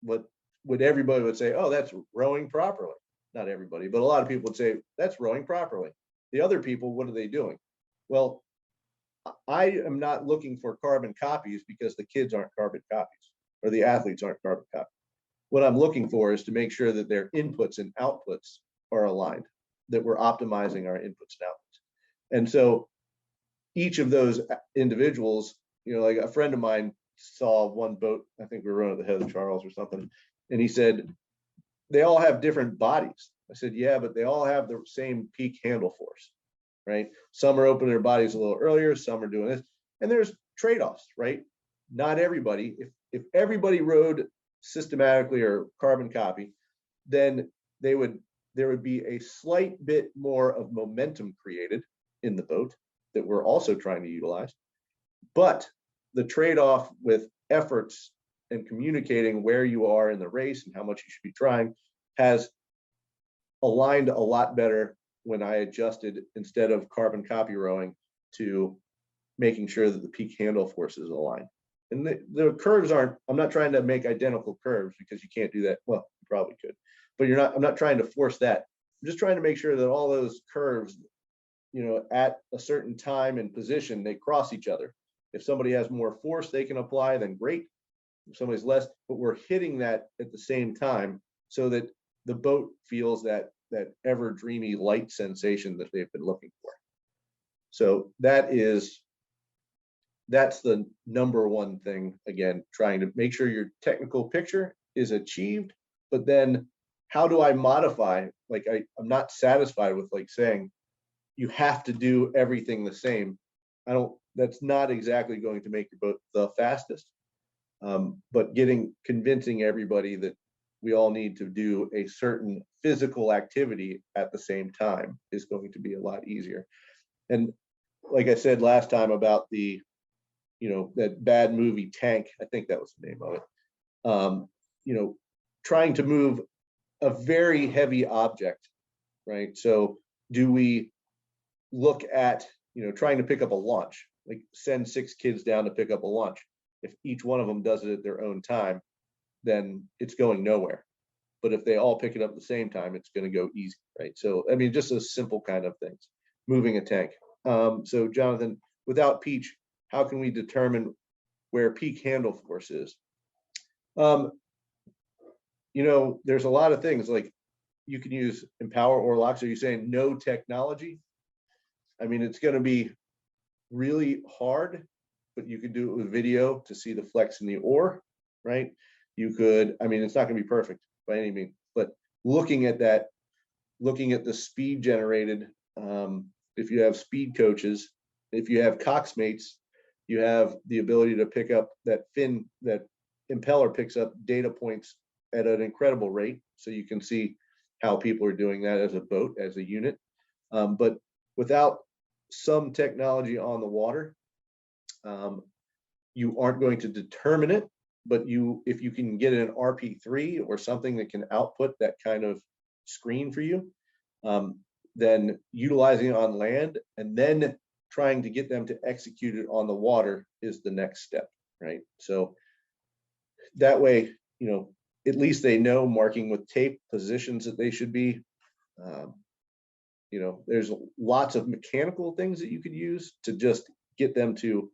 What everybody would say, oh, that's rowing properly. Not everybody, but a lot of people would say that's rowing properly. The other people, what are they doing? Well, I am not looking for carbon copies because the kids aren't carbon copies or the athletes aren't carbon copies. what I'm looking for is to make sure that their inputs and outputs are aligned, that we're optimizing our inputs and outputs. And so each of those individuals, like a friend of mine saw one boat, I think we were running at the head of Charles or something, and he said, they all have different bodies. I said, yeah, but they all have the same peak handle force, right? Some are opening their bodies a little earlier, some are doing this, and there's trade-offs, right? Not everybody, if everybody rode systematically or carbon copy, then there would be a slight bit more of momentum created in the boat that we're also trying to utilize. But the trade-off with efforts and communicating where you are in the race and how much you should be trying has aligned a lot better when I adjusted, instead of carbon copy rowing, to making sure that the peak handle force is aligned. And the curves aren't, I'm not trying to make identical curves, because you can't do that. Well, you probably could, but I'm not trying to force that. I'm just trying to make sure that all those curves, at a certain time and position, they cross each other. If somebody has more force they can apply, then great. If somebody's less, but we're hitting that at the same time, so that the boat feels that ever dreamy light sensation that they've been looking for. So that's the number one thing. Again, trying to make sure your technical picture is achieved, but then how do I modify? Like I'm not satisfied with saying you have to do everything the same. That's not exactly going to make your boat the fastest. But convincing everybody that we all need to do a certain physical activity at the same time is going to be a lot easier. And like I said last time about the, that bad movie Tank, I think that was the name of it. Trying to move a very heavy object, right? So do we look at, trying to pick up a launch, like send 6 kids down to pick up a launch. If each one of them does it at their own time, then it's going nowhere. But if they all pick it up at the same time, it's going to go easy, right? So, I mean, just a simple kind of things, moving a tank. So Jonathan, without Peach, how can we determine where peak handle force is? There's a lot of things, like you can use Empower or Locks. Are you saying no technology? I mean, it's going to be really hard, but you could do it with video to see the flex in the oar, right? You could, I mean, it's not going to be perfect by any means, but looking at that, looking at the speed generated, if you have speed coaches, if you have coxmates, you have the ability to pick up that fin, that impeller picks up data points at an incredible rate. So you can see how people are doing that as a boat, as a unit. But without some technology on the water, you aren't going to determine it. But if you can get an RP3 or something that can output that kind of screen for you, then utilizing it on land and then trying to get them to execute it on the water is the next step, right? So that way, at least they know, marking with tape, positions that they should be. There's lots of mechanical things that you could use to just get them to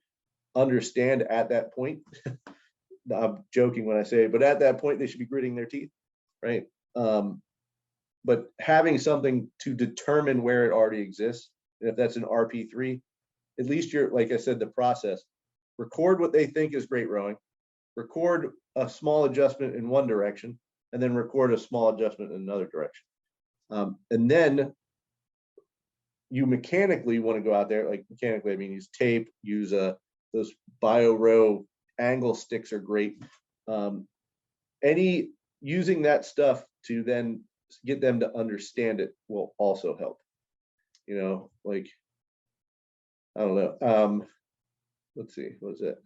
understand at that point. I'm joking when I say it, but at that point they should be gritting their teeth, right? But having something to determine where it already exists, and if that's an RP3, at least you're, like I said, the process. Record what they think is great rowing, record a small adjustment in one direction, and then record a small adjustment in another direction. And then you mechanically want to go out there, like mechanically, I mean, use tape, use those bio row angle sticks are great. Using that stuff to then get them to understand it will also help. Like, I don't know. Let's see, what is it?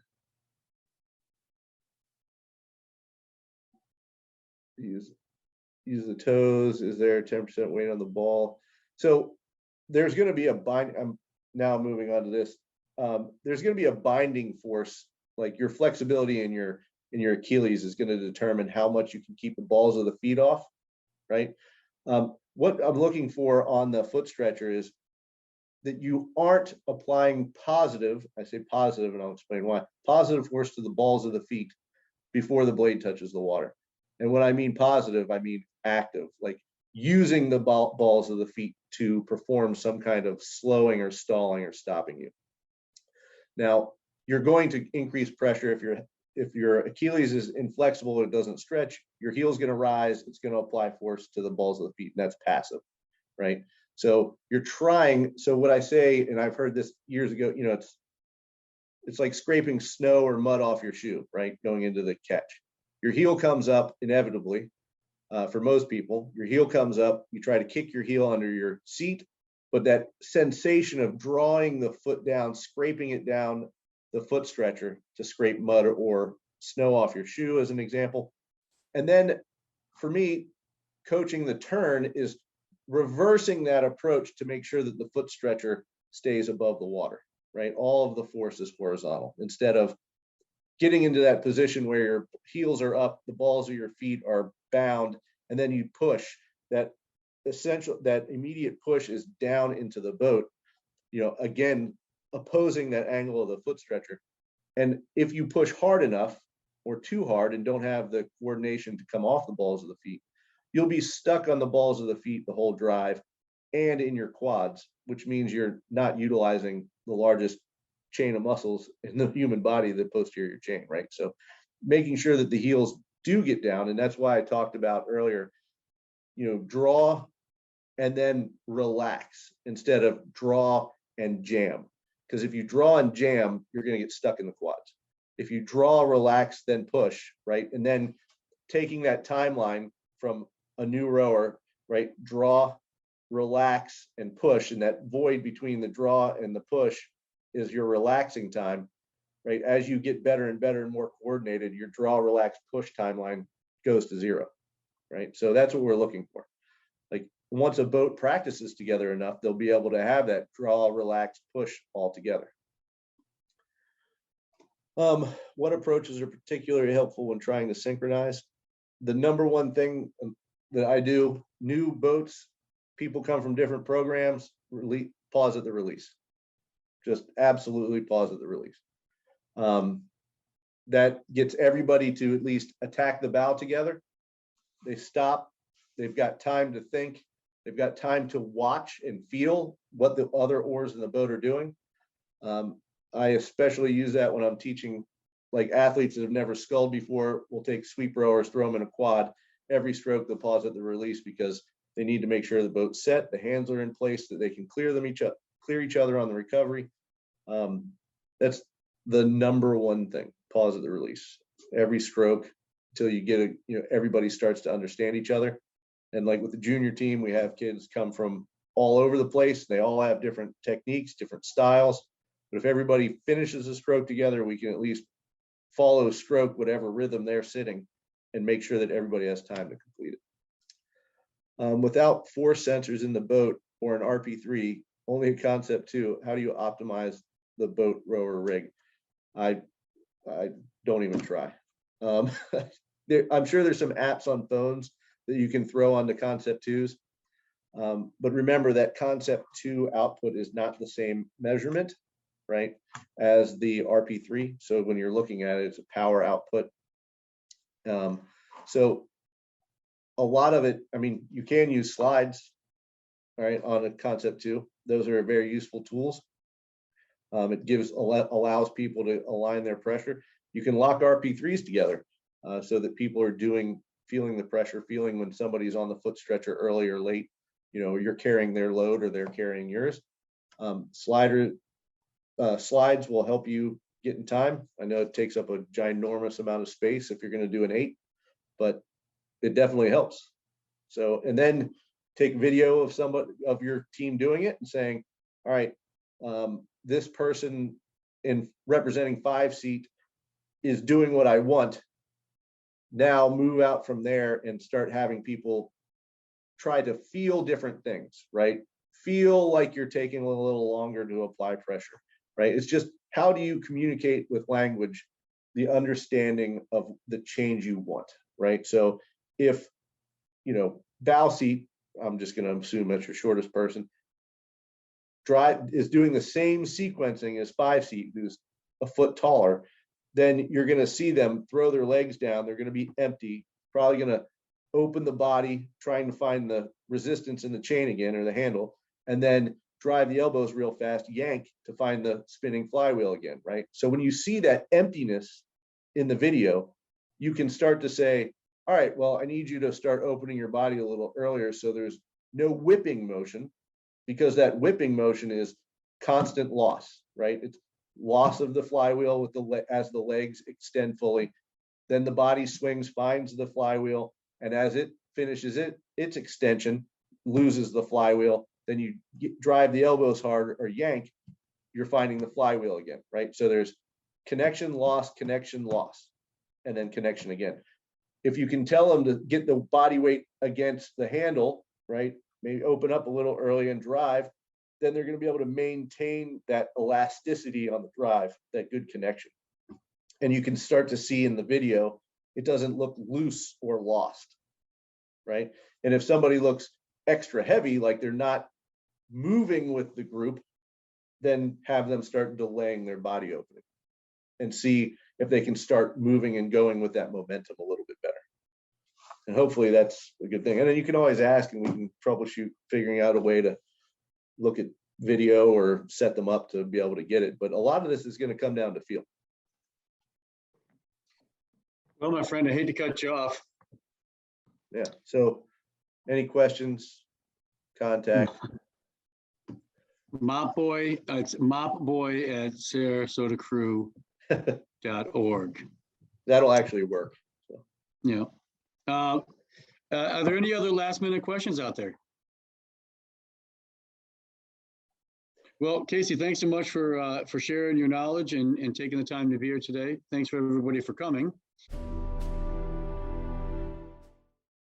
Use the toes. Is there 10% weight on the ball? So there's going to be a bind. I'm now moving on to this. There's going to be a binding force, like your flexibility in your Achilles is going to determine how much you can keep the balls of the feet off, right? What I'm looking for on the foot stretcher is that you aren't applying positive, I say positive and I'll explain why, positive force to the balls of the feet before the blade touches the water. And when I mean positive, I mean active, like using the balls of the feet to perform some kind of slowing or stalling or stopping you. Now, you're going to increase pressure if your Achilles is inflexible and it doesn't stretch, your heel is going to rise, it's going to apply force to the balls of the feet, and that's passive, right? So you're trying, so what I say, and I've heard this years ago, you know, it's like scraping snow or mud off your shoe, right? Going into the catch. Your heel comes up inevitably. For most people, your heel comes up, you try to kick your heel under your seat, but that sensation of drawing the foot down, scraping it down the foot stretcher to scrape mud or snow off your shoe as an example. And then for me, coaching the turn is reversing that approach to make sure that the foot stretcher stays above the water, right? All of the force is horizontal instead of getting into that position where your heels are up, the balls of your feet are bound, and then you push. That immediate push is down into the boat, you know, again, opposing that angle of the foot stretcher. And if you push hard enough or too hard and don't have the coordination to come off the balls of the feet, you'll be stuck on the balls of the feet the whole drive and in your quads, which means you're not utilizing the largest chain of muscles in the human body, the posterior chain, right? So making sure that the heels do get down, and that's why I talked about earlier, you know, draw and then relax instead of draw and jam. Because if you draw and jam, you're going to get stuck in the quads. If you draw, relax, then push, right? And then taking that timeline from a new rower, right? Draw, relax, and push, and that void between the draw and the push is your relaxing time, right? As you get better and better and more coordinated, your draw, relax, push timeline goes to zero, right? So that's what we're looking for. Like once a boat practices together enough, they'll be able to have that draw, relax, push all together. What approaches are particularly helpful when trying to synchronize? The number one thing that I do, new boats, people come from different programs, pause at the release. Just absolutely pause at the release. That gets everybody to at least attack the bow together. They stop, they've got time to think, they've got time to watch and feel what the other oars in the boat are doing. I especially use that when I'm teaching like athletes that have never sculled before. We'll take sweep rowers, throw them in a quad. Every stroke they'll pause at the release because they need to make sure the boat's set, the hands are in place, that they can clear each other on the recovery. That's the number one thing, pause at the release. Every stroke until you get everybody starts to understand each other. And like with the junior team, we have kids come from all over the place. They all have different techniques, different styles. But if everybody finishes a stroke together, we can at least follow stroke, whatever rhythm they're sitting, and make sure that everybody has time to complete it. Without force sensors in the boat or an RP3, only a Concept 2, how do you optimize the boat rower rig? I don't even try. I'm sure there's some apps on phones that you can throw onto Concept 2s. But remember that Concept 2 output is not the same measurement, right, as the RP3. So when you're looking at it, it's a power output. So a lot of it, I mean, you can use slides, right, on a Concept 2. Those are very useful tools. It allows people to align their pressure. You can lock RP3s together so that people are feeling the pressure, feeling when somebody's on the foot stretcher early or late, you're carrying their load or they're carrying yours. Slides will help you get in time. I know it takes up a ginormous amount of space if you're going to do an 8, but it definitely helps. So, and then take video of your team doing it and saying, all right, this person in representing 5 seat is doing what I want. Now move out from there and start having people try to feel different things, right? Feel like you're taking a little longer to apply pressure, right? It's just, how do you communicate with language the understanding of the change you want, right? So if, bow seat, I'm just going to assume that's your shortest person, is doing the same sequencing as 5 seat, who's a foot taller, then you're going to see them throw their legs down. They're going to be empty, probably going to open the body, trying to find the resistance in the chain again or the handle, and then drive the elbows real fast, yank to find the spinning flywheel again, right? So when you see that emptiness in the video, you can start to say, all right, well, I need you to start opening your body a little earlier so there's no whipping motion, because that whipping motion is constant loss, right? It's loss of the flywheel with as the legs extend fully. Then the body swings, finds the flywheel, and as it finishes its extension, loses the flywheel. Then you drive the elbows hard or yank, you're finding the flywheel again, right? So there's connection, loss, and then connection again. If you can tell them to get the body weight against the handle, right? Maybe open up a little early and drive, then they're going to be able to maintain that elasticity on the drive, that good connection. And you can start to see in the video, it doesn't look loose or lost, right? And if somebody looks extra heavy, like they're not moving with the group, then have them start delaying their body opening and see if they can start moving and going with that momentum a little bit better. And hopefully that's a good thing. And then you can always ask and we can troubleshoot figuring out a way to look at video or set them up to be able to get it. But a lot of this is going to come down to feel. Well, my friend, I hate to cut you off. Yeah. So any questions, contact. Mopboy, it's mopboy@sarasotacrew.org. That'll actually work. So. Yeah. Are there any other last minute questions out there? Well, Casey, thanks so much for sharing your knowledge and taking the time to be here today. Thanks for everybody for coming.